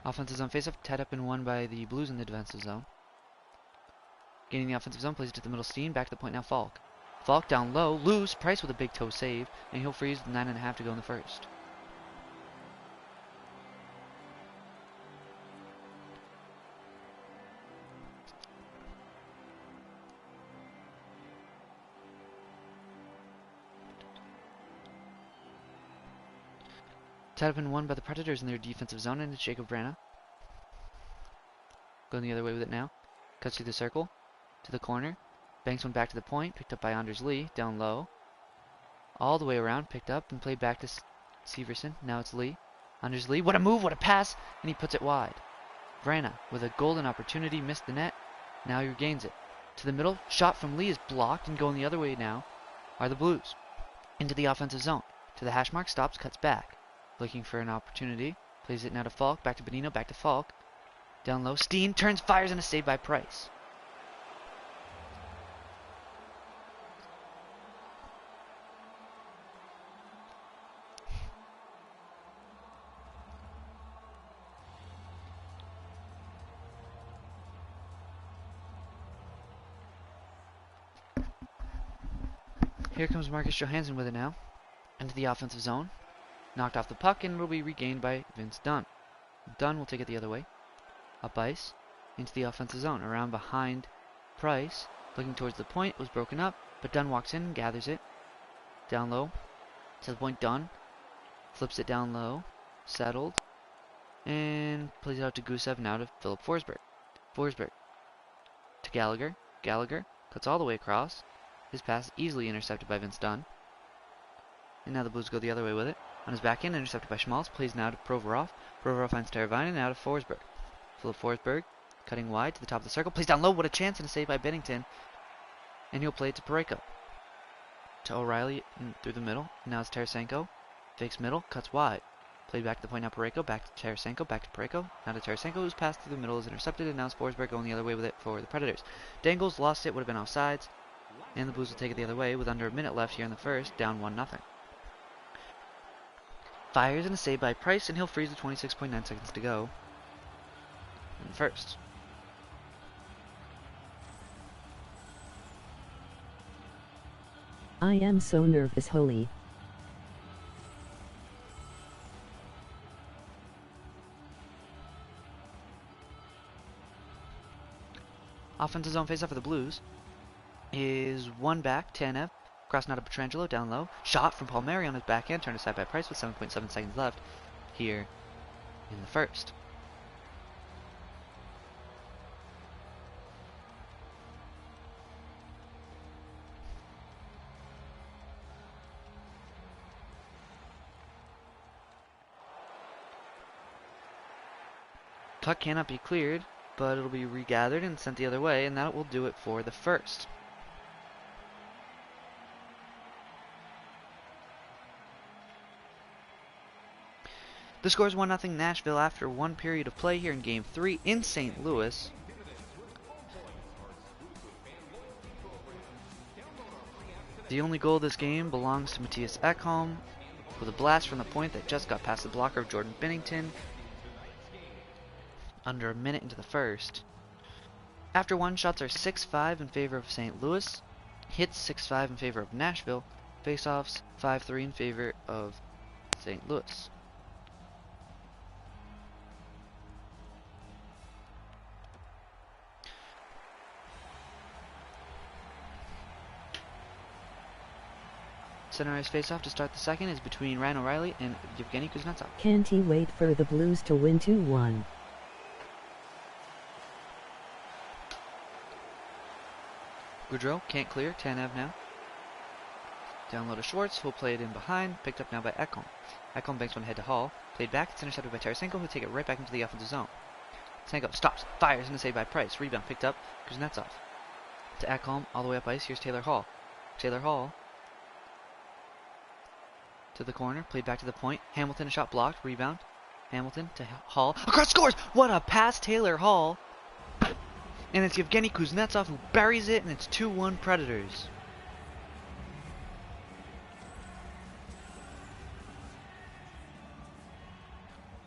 Offensive zone faceoff, tied up and won by the Blues in the defensive zone. Gaining the offensive zone, plays it to the middle. Steen, back to the point now. Falk. Falk down low, loose. Price with a big toe save, and he'll freeze with 9.5 to go in the first. Tied up and won by the Predators in their defensive zone, and it's Jacob Vrana. Going the other way with it now. Cuts through the circle, to the corner. Banks one back to the point, picked up by Anders Lee, down low. All the way around, picked up and played back to Severson. Now it's Lee. Anders Lee, what a move, what a pass, and he puts it wide. Vrana with a golden opportunity, missed the net. Now he regains it. To the middle, shot from Lee is blocked, and going the other way now are the Blues. Into the offensive zone. To the hash mark, stops, cuts back. Looking for an opportunity. Plays it now to Falk. Back to Bonino. Back to Falk. Down low. Steen turns, fires, and a save by Price. Here comes Marcus Johansson with it now. Into the offensive zone. Knocked off the puck, and it will be regained by Vince Dunn. Dunn will take it the other way. Up ice. Into the offensive zone. Around behind Price. Looking towards the point. Was broken up. But Dunn walks in and gathers it. Down low. To the point, Dunn. Flips it down low. Settled. And plays it out to Gusev. Now to Philip Forsberg. Forsberg. To Gallagher. Gallagher. Cuts all the way across. His pass easily intercepted by Vince Dunn. And now the Blues go the other way with it. On his back end, intercepted by Schmaltz, plays now to Provorov. Provorov finds Teravainen, now to Forsberg. Philip Forsberg, cutting wide to the top of the circle, plays down low, what a chance, and a save by Bennington. And he'll play it to Parayko. To O'Reilly through the middle, and now it's Tarasenko. Fakes middle, cuts wide. Played back to the point, now Parayko, back to Tarasenko, back to Parayko. Now to Tarasenko, whose pass through the middle is intercepted, and now it's Forsberg going the other way with it for the Predators. Dangles lost it, would have been offsides. And the Blues will take it the other way with under a minute left here in the first, down 1-0. Fires and a save by Price, and he'll freeze with 26.9 seconds to go in the first. I am so nervous, holy. Offensive zone faceoff for the Blues is one back, Tanev. Cross now to Pietrangelo, down low. Shot from Palmieri on his backhand, turned aside by Price with 7.7 seconds left here in the first. Puck cannot be cleared, but it'll be regathered and sent the other way, and that will do it for the first. The score is 1-0 Nashville after one period of play here in Game 3 in St. Louis. The only goal of this game belongs to Matthias Ekholm with a blast from the point that just got past the blocker of Jordan Binnington under a minute into the first. After one, shots are 6-5 in favor of St. Louis, hits 6-5 in favor of Nashville, faceoffs 5-3 in favor of St. Louis. Center ice faceoff to start the second is between Ryan O'Reilly and Yevgeny Kuznetsov. Can't he wait for the Blues to win 2-1? Goudreau can't clear, Tanev now. Down low to Schwartz, who'll play it in behind, picked up now by Ekholm. Ekholm banks one head to Hall, played back, it's intercepted by Tarasenko, who'll take it right back into the offensive zone. Tarasenko stops, fires, and a save by Price. Rebound picked up, Kuznetsov. To Ekholm, all the way up ice, here's Taylor Hall. Taylor Hall to the corner, played back to the point. Hamilton, a shot blocked, rebound. Hamilton to Hall, across, scores! What a pass, Taylor Hall! And it's Yevgeny Kuznetsov who buries it, and it's 2-1 Predators.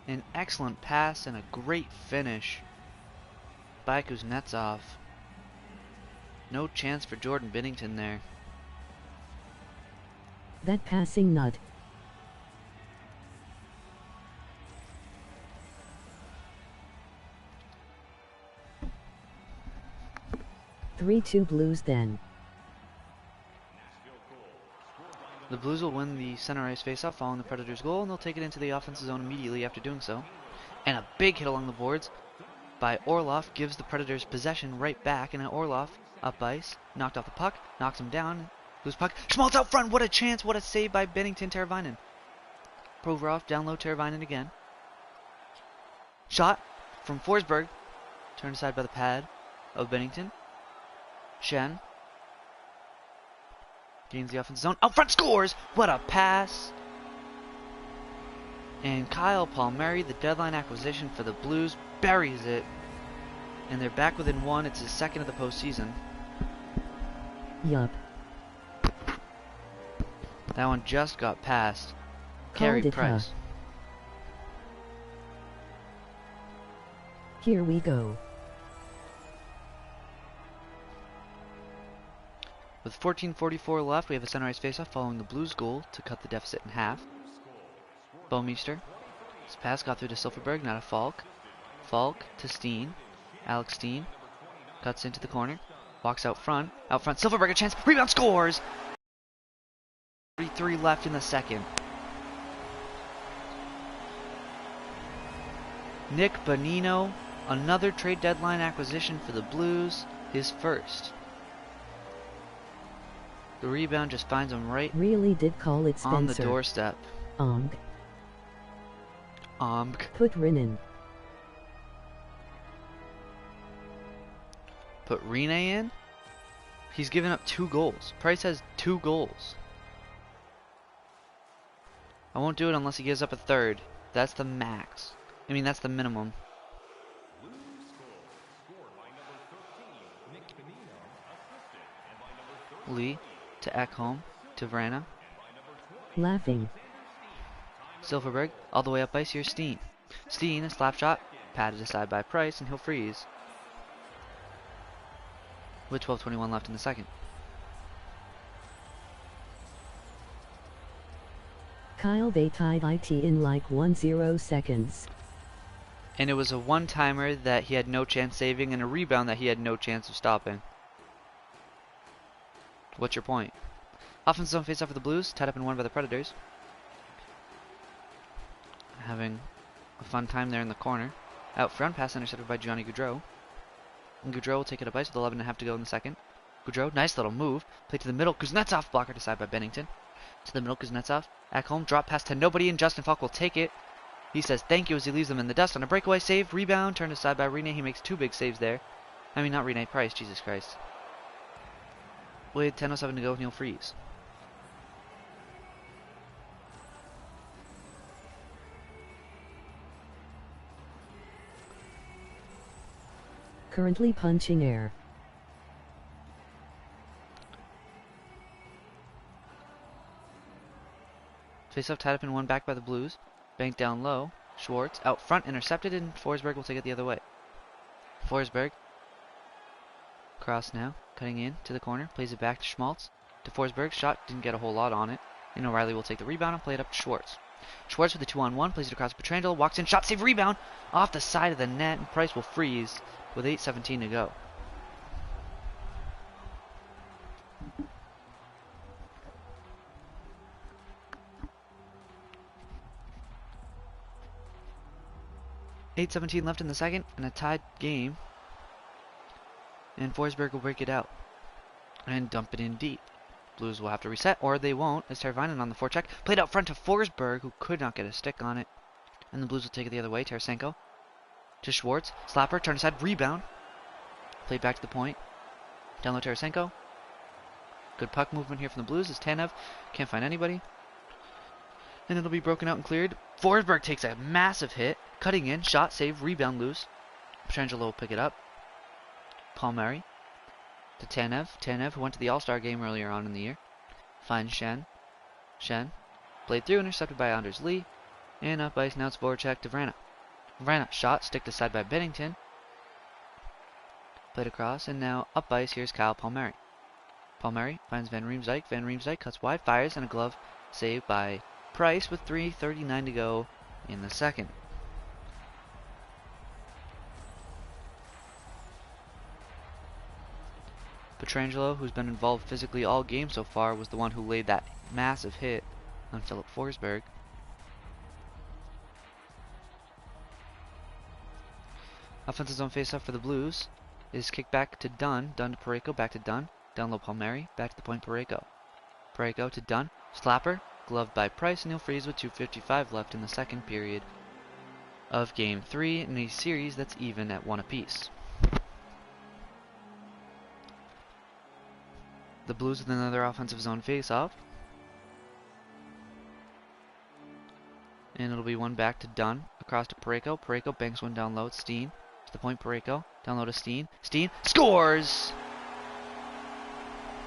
An excellent pass and a great finish by Kuznetsov. No chance for Jordan Binnington there. That passing nut. 3-2 Blues then. The Blues will win the center ice faceoff following the Predators' goal, and they'll take it into the offensive zone immediately after doing so. And a big hit along the boards by Orlov gives the Predators possession right back, and Orlov up ice, knocked off the puck, knocks him down, loose puck, Schmaltz out front, what a chance, what a save by Binnington. Teravainen. Provorov down low, Teravainen again. Shot from Forsberg, turned aside by the pad of Binnington. Shen gains the offensive zone, out front, scores! What a pass! And Kyle Palmieri, the deadline acquisition for the Blues, buries it. And they're back within one. It's his second of the postseason. Yup. That one just got past Carey Carey Price. Here we go. With 14:44 left, we have a center ice faceoff following the Blues' goal to cut the deficit in half. Bouwmeester. His pass got through to Silfverberg, not a Falk. Falk to Steen. Alex Steen cuts into the corner. Walks out front. Out front, Silfverberg a chance. Rebound, scores! 33 left in the second. Nick Bonino, another trade deadline acquisition for the Blues, his first. The rebound just finds him right Really did call it Spencer. on the doorstep. Put Rinnan. Put Rene in? He's given up 2 goals. Price has 2 goals. I won't do it unless he gives up a third. That's the max. I mean, that's the minimum. Lee to Ekholm to Vrana. Laughing. Silfverberg all the way up ice. Here's Steen. Steen, a slap shot, patted aside by Price, and he'll freeze. With 12:21 left in the second. Kyle they tied IT in like 10 seconds. And it was a one-timer that he had no chance saving and a rebound that he had no chance of stopping. What's your point? Offensive zone face-off for the Blues, tied up in one by the Predators. Having a fun time there in the corner. Out front, pass intercepted by Johnny Gaudreau. And Gaudreau will take it up ice with 11.5 to go in the second. Gaudreau, nice little move. Play to the middle, Kuznetsov, blocker aside by Binnington. To the middle, Kuznetsov. Ekholm, drop pass to nobody, and Justin Falk will take it. He says thank you as he leaves them in the dust on a breakaway save. Rebound, turned aside by Rene. He makes 2 big saves there. I mean, not Rene, Price, Jesus Christ. With 10:07 to go, and he'll freeze. Currently punching air. Face-off tied up and won back by the Blues. Banked down low. Schwartz out front, intercepted, and Forsberg will take it the other way. Forsberg. Cross now, cutting in to the corner. Plays it back to Schmaltz. To Forsberg. Shot didn't get a whole lot on it. And O'Reilly will take the rebound and play it up to Schwartz. Schwartz with the 2-on-1. Plays it across Pietrangelo. Walks in. Shot, save, rebound. Off the side of the net. And Price will freeze with 8:17 to go. .8:17 left in the second, and a tied game. And Forsberg will break it out and dump it in deep. Blues will have to reset, or they won't, as Teravainen on the forecheck. Played out front to Forsberg, who could not get a stick on it. And the Blues will take it the other way. Tarasenko to Schwartz. Slapper, turn aside, rebound. Played back to the point. Down low Tarasenko. Good puck movement here from the Blues as Tanev can't find anybody. And it'll be broken out and cleared. Forsberg takes a massive hit. Cutting in, shot, save, rebound, loose. Pietrangelo will pick it up. Palmieri to Tanev. Tanev, who went to the All-Star game earlier on in the year, finds Shen. Shen played through, intercepted by Anders Lee. And up ice, now it's Voracek to Vrana. Vrana, shot, sticked aside by Bennington. Played across, and now up ice, here's Kyle Palmieri. Palmieri finds Van Riemsdyk. Van Riemsdyk cuts wide, fires, and a glove save by Price with 3:39 to go in the second. Pietrangelo, who's been involved physically all game so far, was the one who laid that massive hit on Philip Forsberg. Offensive zone faceoff for the Blues is kicked back to Dunn. Dunn to Parayko, back to Dunn. Down low Palmieri, back to the point Parayko. Parayko to Dunn. Slapper, gloved by Price, and he'll freeze with 2:55 left in the second period of Game 3 in a series that's even at 1 apiece. The Blues with another offensive zone face-off. And it'll be one back to Dunn. Across to Parayko. Parayko banks one down low. It's Steen. To the point Parayko. Down low to Steen. Steen scores!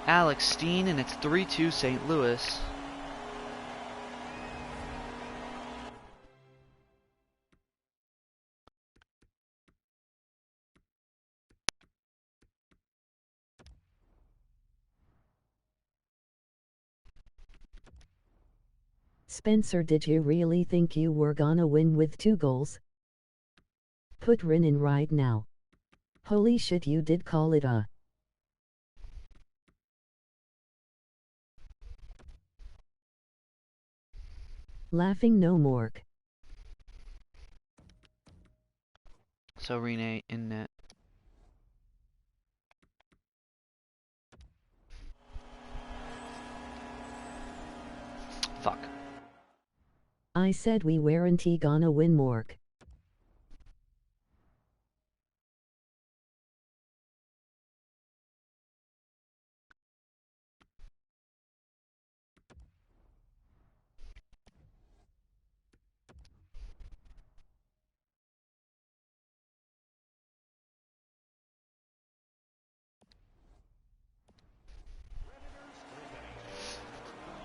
Alex Steen, and it's 3-2 St. Louis. Spencer, did you really think you were gonna win with 2 goals? Put Rin in right now. Holy shit, you did call it a. Laughing no more. So Rene in net. Fuck. I said we weren't gonna win more.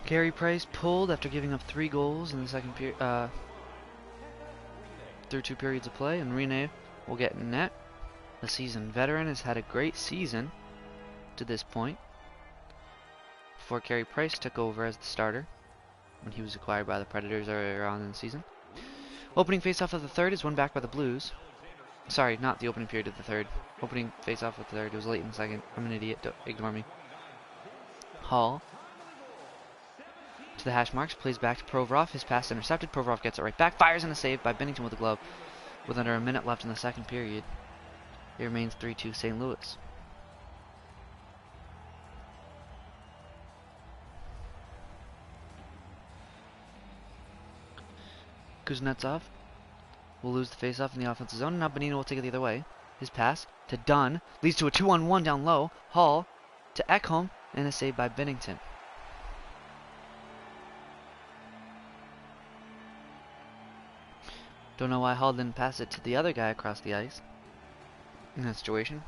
Carey Price pulled after giving up 3 goals in the second period, through 2 periods of play, and Rene will get in net. The seasoned veteran has had a great season to this point, before Carey Price took over as the starter when he was acquired by the Predators earlier on in the season. Opening faceoff of the third is won back by the Blues. Sorry, not the opening period of the third. Opening faceoff of the third. It was late in the second. I'm an idiot. Don't ignore me. Hall to the hash marks, plays back to Provorov. His pass intercepted. Provorov gets it right back. Fires in a save by Bennington with a glove. With under a minute left in the second period, it remains 3-2 St. Louis. Kuznetsov will lose the faceoff in the offensive zone. Now Bonino will take it the other way. His pass to Dunn leads to a 2-on-1 down low. Hall to Ekholm, and a save by Bennington. Don't know why Hall didn't pass it to the other guy across the ice in that situation.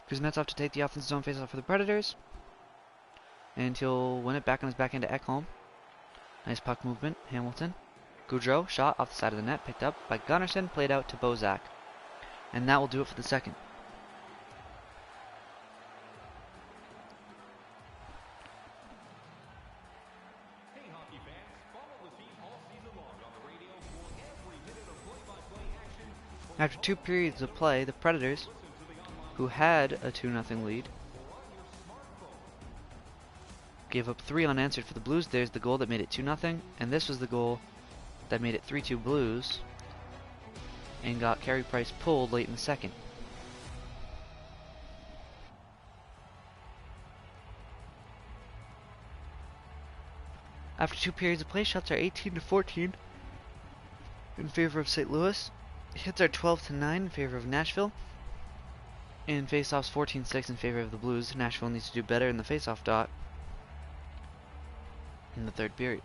Kuznetsov to take the offensive zone faceoff for the Predators. and he'll win it back on his backhand to Ekholm. Nice puck movement, Hamilton. Goudreau, shot off the side of the net, picked up by Gunnarsson, played out to Bozak. And that will do it for the second. After 2 periods of play, the Predators, who had a 2-0 lead, gave up 3 unanswered for the Blues. There's the goal that made it 2-0, and this was the goal that made it 3-2 Blues and got Carey Price pulled late in the second. After 2 periods of play, shots are 18-14 in favor of St. Louis. Hits are 12-9 in favor of Nashville. And faceoffs 14-6 in favor of the Blues. Nashville needs to do better in the faceoff dot in the third period.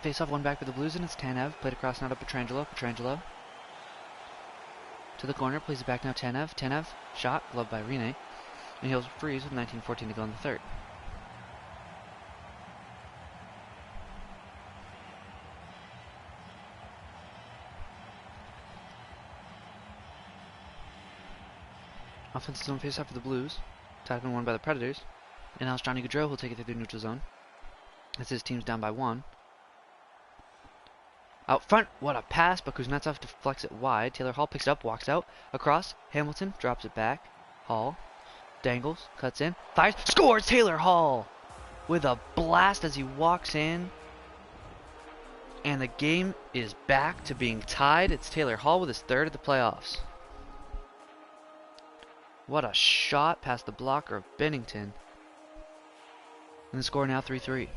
Faceoff one back for the Blues, and it's Tanev. Played across now to Pietrangelo. Pietrangelo to the corner, plays it back now Tanev. Tanev, shot, gloved by Rinne. And he'll freeze with 19-14 to go in the third. Offensive zone faceoff for the Blues. Tied up and won by the Predators. And now it's Johnny Gaudreau who'll take it through the neutral zone. As his team's down by 1. Out front, what a pass, but Kuznetsov deflects it wide. Taylor Hall picks it up, walks out, across. Hamilton drops it back. Hall dangles, cuts in, fires, scores! Taylor Hall with a blast as he walks in. And the game is back to being tied. It's Taylor Hall with his third of the playoffs. What a shot past the blocker of Bennington. And the score now 3-3.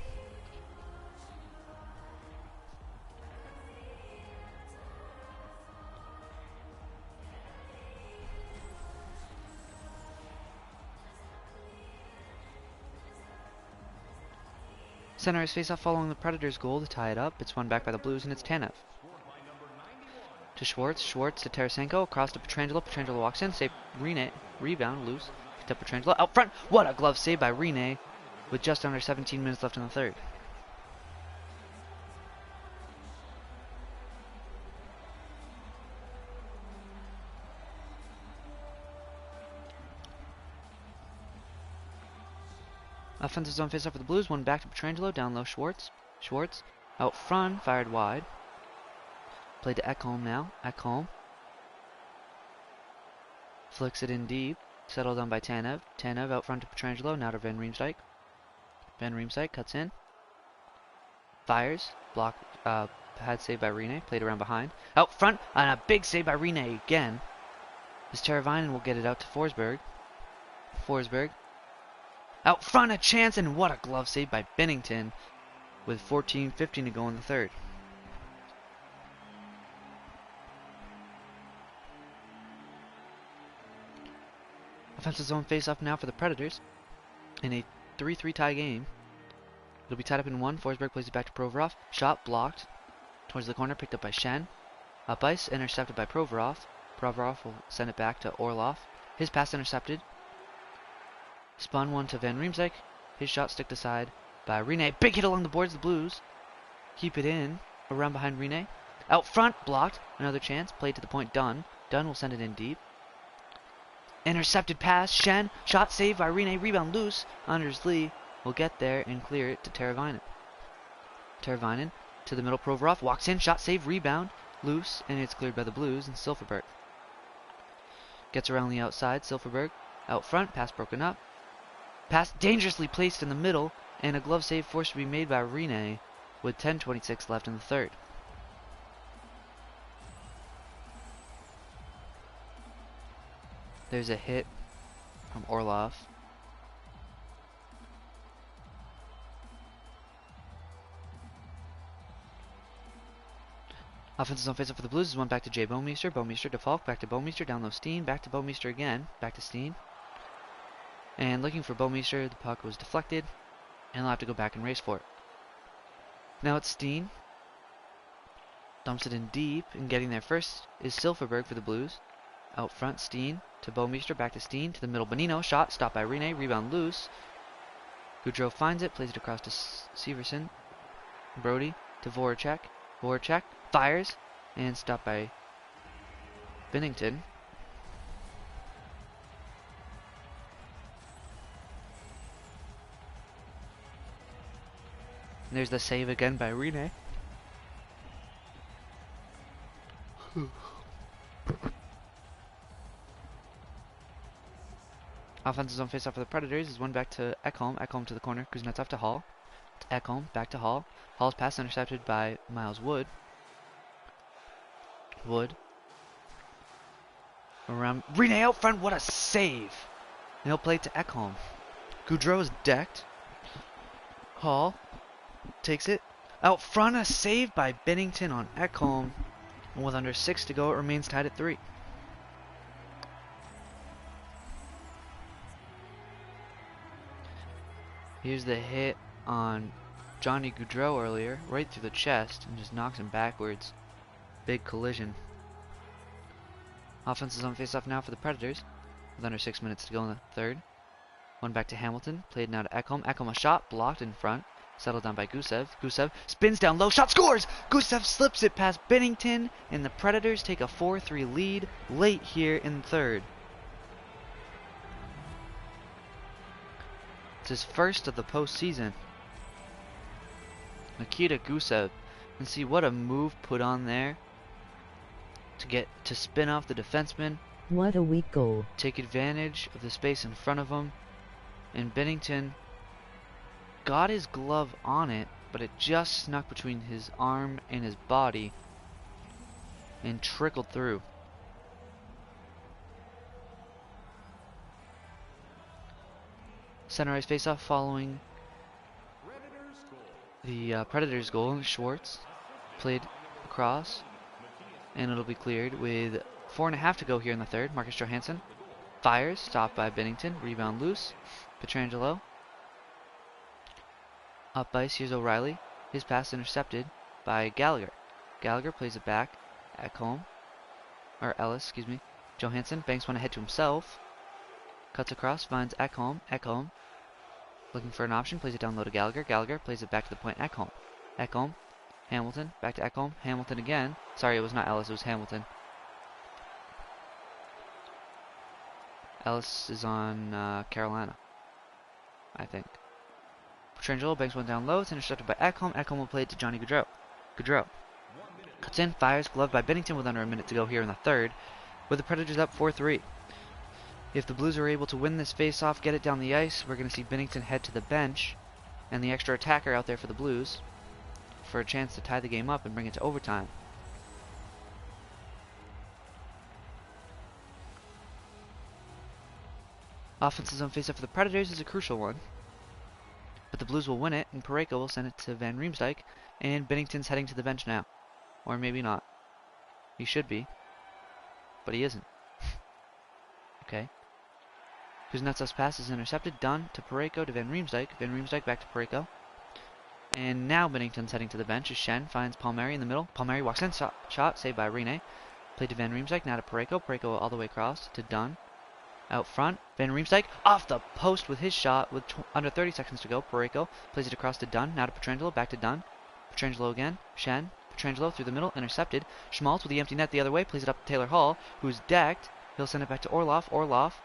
Center is face-off following the Predators' goal to tie it up. It's won back by the Blues, and it's Tanev. To Schwartz. Schwartz to Tarasenko. Across to Pietrangelo. Pietrangelo walks in. Save Rinne. Rebound. Loose. To Pietrangelo. Out front. What a glove save by Rinne with just under 17 minutes left in the third. Offensive zone faceoff for the Blues. One back to Pietrangelo. Down low Schwartz. Schwartz out front. Fired wide. Played to Ekholm now. Ekholm flicks it in deep. Settled on by Tanev. Tanev out front to Pietrangelo. Now to Van Riemsdyk. Van Riemsdyk cuts in. Fires. Block. Pad save by Rinne. Played around behind. Out front. And a big save by Rinne again. As Teravainen will get it out to Forsberg. Forsberg. Out front, a chance, and what a glove save by Bennington with 14:15 to go in the third. Offensive zone face-off now for the Predators in a 3-3 tie game. It'll be tied up in 1. Forsberg plays it back to Provorov. Shot blocked towards the corner, picked up by Schenn. Up ice, intercepted by Provorov. Provorov will send it back to Orlov. His pass intercepted. Spun one to Van Riemsdyk. His shot sticked aside by Rinne. Big hit along the boards, the Blues keep it in. Around behind Rinne. Out front, blocked. Another chance. Played to the point, Dunn. Dunn will send it in deep. Intercepted pass. Schenn. Shot saved by Rinne. Rebound loose. Anders Lee will get there and clear it to Teravainen. Teravainen to the middle. Provorov walks in. Shot saved. Rebound. Loose. And it's cleared by the Blues and Silfverberg. Gets around the outside. Silfverberg out front. Pass broken up. Pass dangerously placed in the middle, and a glove save forced to be made by Rinne with 10:26 left in the third. There's a hit from Orlov. Offensive zone face-up for the Blues is one back to Jay Bouwmeester. Bouwmeester to Falk. Back to Bouwmeester. Down low Steen. Back to Bouwmeester again. Back to Steen. And looking for Bouwmeester, the puck was deflected, and they'll have to go back and race for it. Now it's Steen. Dumps it in deep, and getting there first is Silverberg for the Blues. Out front, Steen to Bouwmeester, back to Steen, to the middle, Bonino, shot, stopped by Rene, rebound loose. Goudreau finds it, plays it across to Severson. Brody to Voracek. Voracek fires, and stopped by Binnington. And there's the save again by Rene. Offense's on face-off for the Predators is one back to Ekholm. Ekholm to the corner. Kuznetsov to Hall. To Ekholm. Back to Hall. Hall's pass intercepted by Miles Wood. Wood. Around. Rene out front. What a save. And he'll play it to Ekholm. Goudreau is decked. Hall takes it. Out front. A save by Binnington on Ekholm. And with under 6 to go, it remains tied at 3. Here's the hit on Johnny Goudreau earlier, right through the chest, and just knocks him backwards. Big collision. Offense is on face-off now for the Predators, with under 6 minutes to go in the third. One back to Hamilton, played now to Ekholm. Ekholm a shot, blocked in front, settled down by Gusev. Gusev spins down low, shot scores! Gusev slips it past Binnington, and the Predators take a 4-3 lead late here in the third. It's his first of the postseason. Nikita Gusev, and see what a move put on there to spin off the defenseman. What a weak goal. Take advantage of the space in front of him, and Binnington got his glove on it, but it just snuck between his arm and his body and trickled through. Center ice faceoff following the Predators goal. Schwartz played across, and it'll be cleared with 4.5 to go here in the third. Marcus Johansson fires, stopped by Binnington, rebound loose. Pietrangelo up ice. Here's O'Reilly. His pass intercepted by Gallagher. Gallagher plays it back. Ekholm, or Ellis, excuse me. Johansson banks one ahead to himself. Cuts across, finds Ekholm. Ekholm looking for an option, plays it down low to Gallagher. Gallagher plays it back to the point. Ekholm. Ekholm. Hamilton. Back to Ekholm. Hamilton again. Sorry, it was not Ellis, it was Hamilton. Ellis is on Carolina, I think. Pietrangelo banks one down low. It's intercepted by Ekholm. Ekholm will play it to Johnny Goudreau. Goudreau cuts in, fires, gloved by Binnington with under a minute to go here in the third, with the Predators up 4-3. If the Blues are able to win this face-off, get it down the ice, we're going to see Binnington head to the bench, and the extra attacker out there for the Blues, for a chance to tie the game up and bring it to overtime. Offense's own face-off for the Predators is a crucial one, but the Blues will win it, and Parayko will send it to Van Riemsdyk, and Binnington's heading to the bench now. Or maybe not. He should be, but he isn't. Okay. Kuznetsov's pass is intercepted. Done to Parayko to Van Riemsdyk. Van Riemsdyk back to Parayko. And now Binnington's heading to the bench as Shen finds Palmieri in the middle. Palmieri walks in. Shot saved by Rene. Played to Van Riemsdyk. Now to Parayko. Parayko all the way across to Dunn. Out front. Van Riemsdyk off the post with his shot with under 30 seconds to go. Parayko plays it across to Dunn. Now to Pietrangelo. Back to Dunn. Pietrangelo again. Shen. Pietrangelo through the middle. Intercepted. Schmaltz with the empty net the other way. Plays it up to Taylor Hall, who's decked. He'll send it back to Orlov. Orlov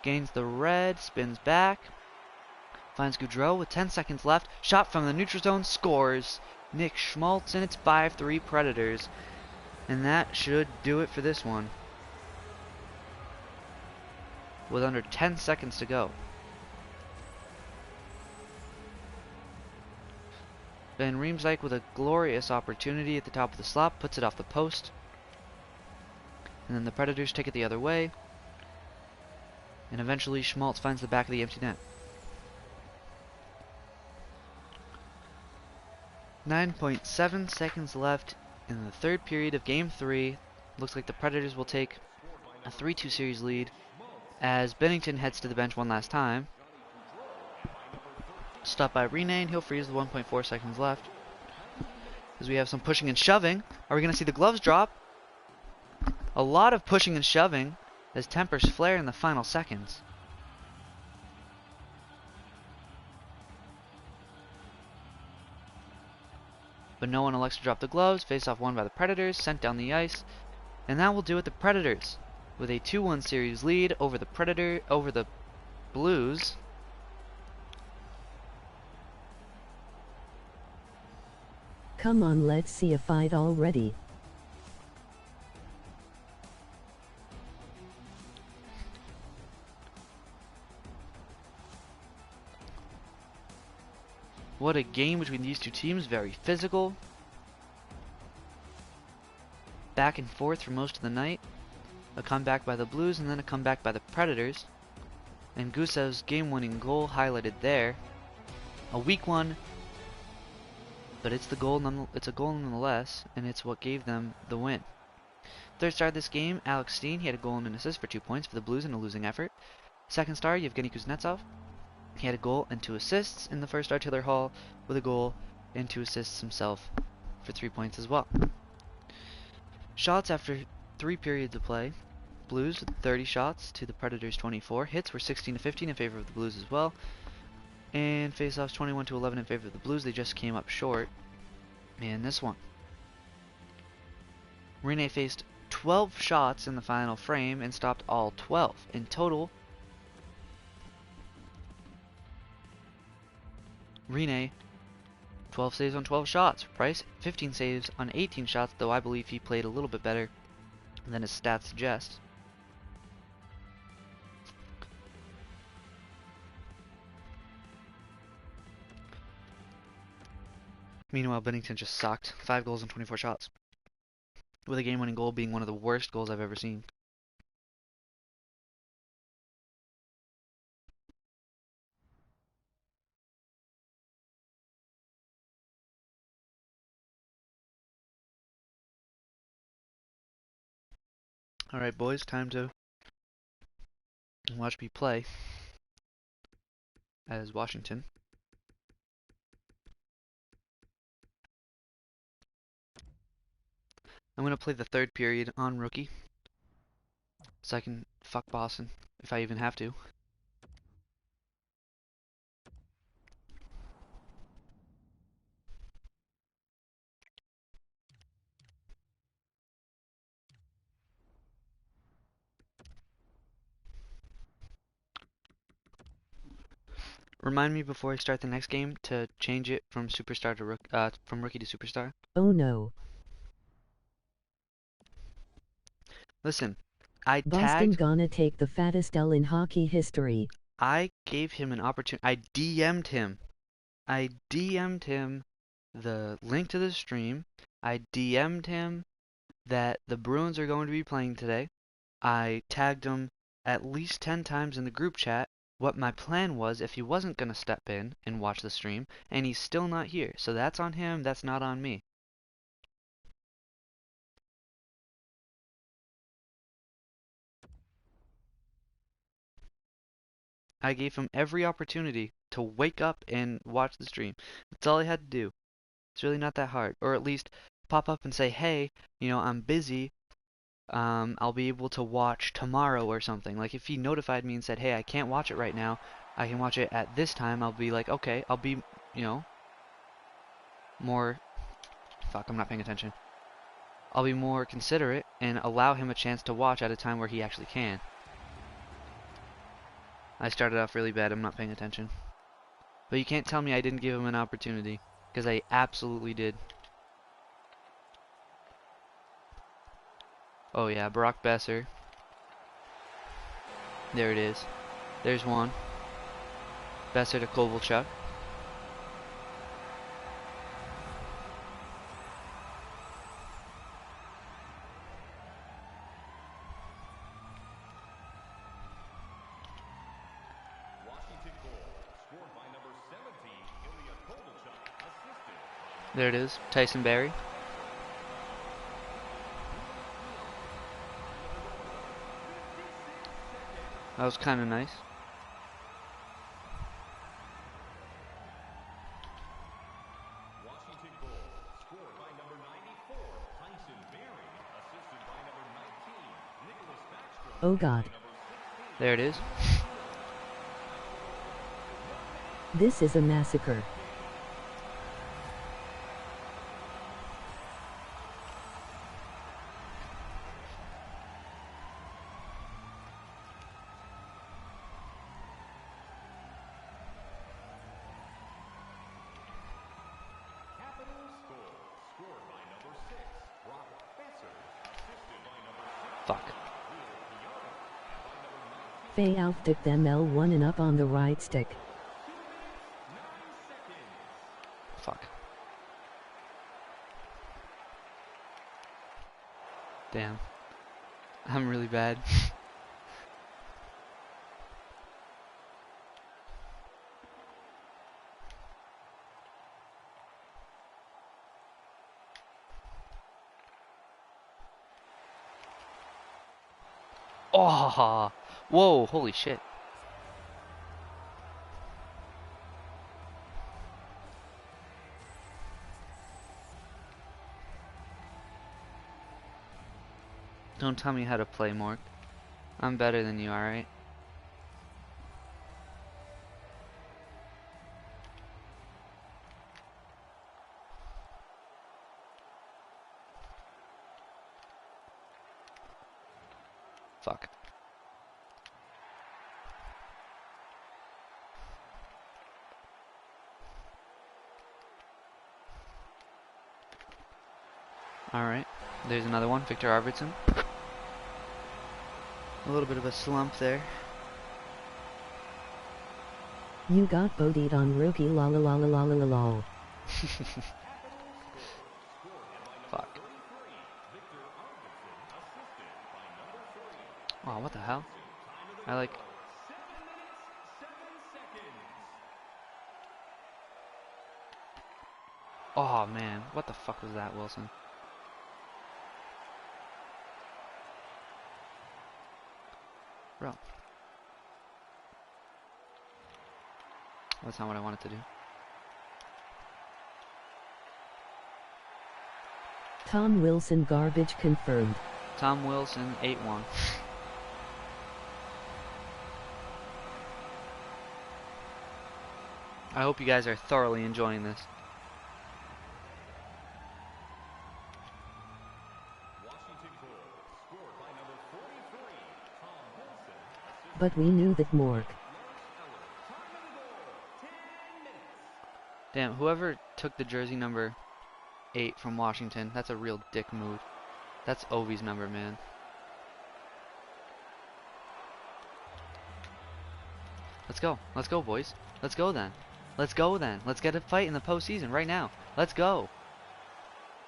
gains the red, spins back, finds Goudreau with 10 seconds left. Shot from the neutral zone, scores. Nick Schmaltz, and it's 5-3 Predators. And that should do it for this one, with under 10 seconds to go. Van Riemsdyk with a glorious opportunity at the top of the slot, puts it off the post. And then the Predators take it the other way. And eventually Schmaltz finds the back of the empty net. 9.7 seconds left in the third period of Game 3. Looks like the Predators will take a 3-2 series lead as Binnington heads to the bench one last time. Stopped by Rene, and he'll freeze with 1.4 seconds left. As we have some pushing and shoving. Are we going to see the gloves drop? A lot of pushing and shoving as tempers flare in the final seconds. But no one elects to drop the gloves. Face-off won by the Predators, sent down the ice. And that will do it. The Predators with a 2-1 series lead over the Blues. Come on, let's see a fight already. What a game between these two teams. Very physical. Back and forth for most of the night. A comeback by the Blues and then a comeback by the Predators. And Gusev's game-winning goal highlighted there. A weak one, but it's a goal nonetheless, and it's what gave them the win. Third star of this game, Alex Steen. He had a goal and an assist for 2 points for the Blues in a losing effort. Second star, Yevgeny Kuznetsov. He had a goal and 2 assists. In the first star, Taylor Hall with a goal and 2 assists himself for 3 points as well. Shots after 3 periods of play. Blues with 30 shots to the Predators 24. Hits were 16-15 in favor of the Blues as well. And faceoffs 21-11 in favor of the Blues. They just came up short in this one. Rene faced 12 shots in the final frame and stopped all 12. In total, Rene 12 saves on 12 shots. Price 15 saves on 18 shots, though I believe he played a little bit better than his stats suggest. Meanwhile, Bennington just sucked. 5 goals and 24 shots. With a game-winning goal being one of the worst goals I've ever seen. Alright boys, time to watch me play as Washington. I'm going to play the third period on rookie, so I can fuck Boston, if I even have to. Remind me before I start the next game to change it from superstar to from rookie to superstar. Oh no. Listen, I Boston tagged. gonna take the fattest L in hockey history. I gave him an opportunity. I DM'd him. I DM'd him the link to the stream. I DM'd him that the Bruins are going to be playing today. I tagged him at least 10 times in the group chat what my plan was if he wasn't going to step in and watch the stream, and he's still not here. So that's on him, that's not on me. I gave him every opportunity to wake up and watch the stream. That's all I had to do. It's really not that hard. Or at least pop up and say, hey, you know, I'm busy. I'll be able to watch tomorrow or something. Like if he notified me and said, hey, I can't watch it right now, I can watch it at this time, I'll be like, okay, I'll be, you know, more, fuck, I'm not paying attention. I'll be more considerate and allow him a chance to watch at a time where he actually can. I started off really bad, I'm not paying attention. But you can't tell me I didn't give him an opportunity, because I absolutely did. Oh yeah, Brock Besser. There it is. There's one. Besser to Kovalchuk. There it is, Tyson Barrie. That was kind of nice. Oh god. There it is. This is a massacre. Fuck. Fay outdick them L1 and up on the right stick. Fuck. Damn. I'm really bad. Oh! Whoa, holy shit. Don't tell me how to play, Mork. I'm better than you, alright? Fuck. Alright, there's another one, Victor Arvidsson. A little bit of a slump there. You got bodied on rookie la la la la la la la la. Fuck. Wow, what the hell? I like... Oh man, what the fuck was that, Wilson? Bro. That's not what I wanted to do. Tom Wilson garbage confirmed. Tom Wilson, 8-1. I hope you guys are thoroughly enjoying this. But we knew that Mork. Damn, whoever took the jersey number 8 from Washington, that's a real dick move. That's Ovi's number, man. Let's go. Let's go, boys. Let's go then. Let's go then. Let's get a fight in the postseason right now. Let's go.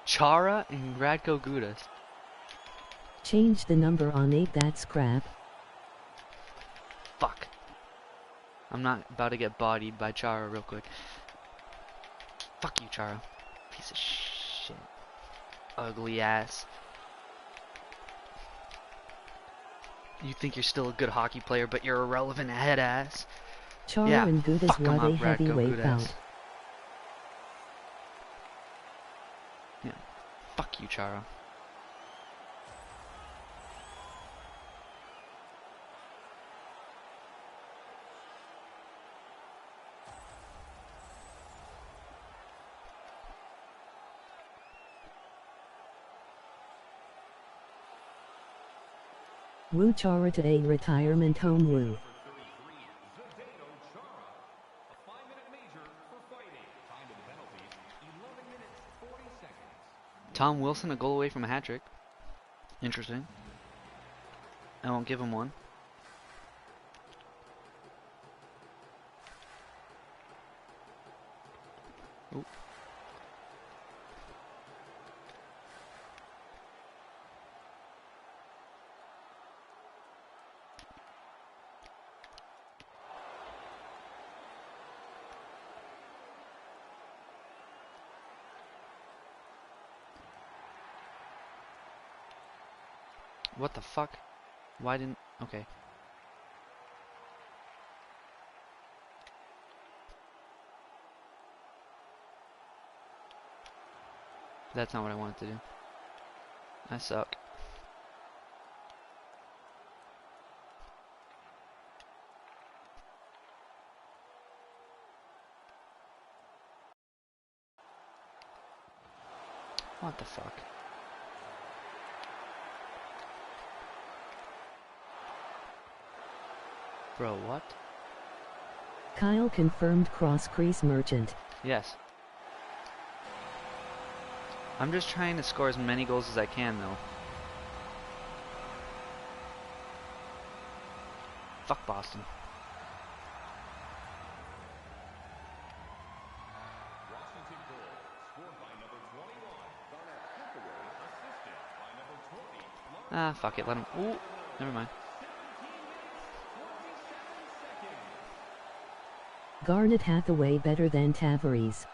Chara and Radko Gudas. Change the number on 8, that's crap. Fuck. I'm not about to get bodied by Chara real quick. Fuck you, Chara. Piece of shit. Ugly ass. You think you're still a good hockey player, but you're irrelevant head ass. Chara Yeah, and Gudas fuck 'em were up, a Radko heavyweight Gudas. bout. Yeah. Fuck you, Chara. Woo Chara to a retirement home woo. Tom Wilson a goal away from a hat trick. Interesting. I won't give him one. Oop. What the fuck? Why didn't... Okay. That's not what I wanted to do. I suck. What the fuck? Bro, what? Kyle confirmed cross crease merchant. Yes. I'm just trying to score as many goals as I can, though. Fuck Boston. Ah, fuck it, let him. Ooh, never mind. Garnet Hathaway better than Tavares.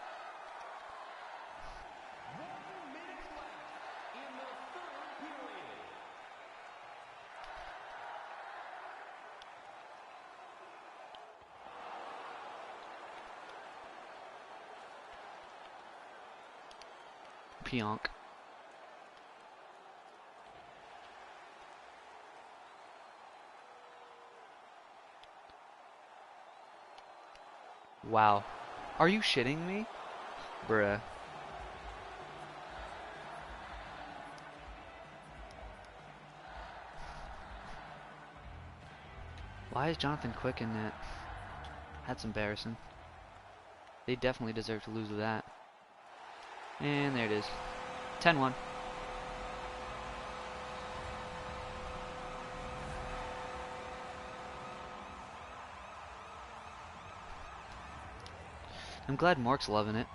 Pionk. Wow. Are you shitting me? Bruh. Why is Jonathan Quick in that? That's embarrassing. They definitely deserve to lose with that. And there it is. 10-1. I'm glad Mork's loving it.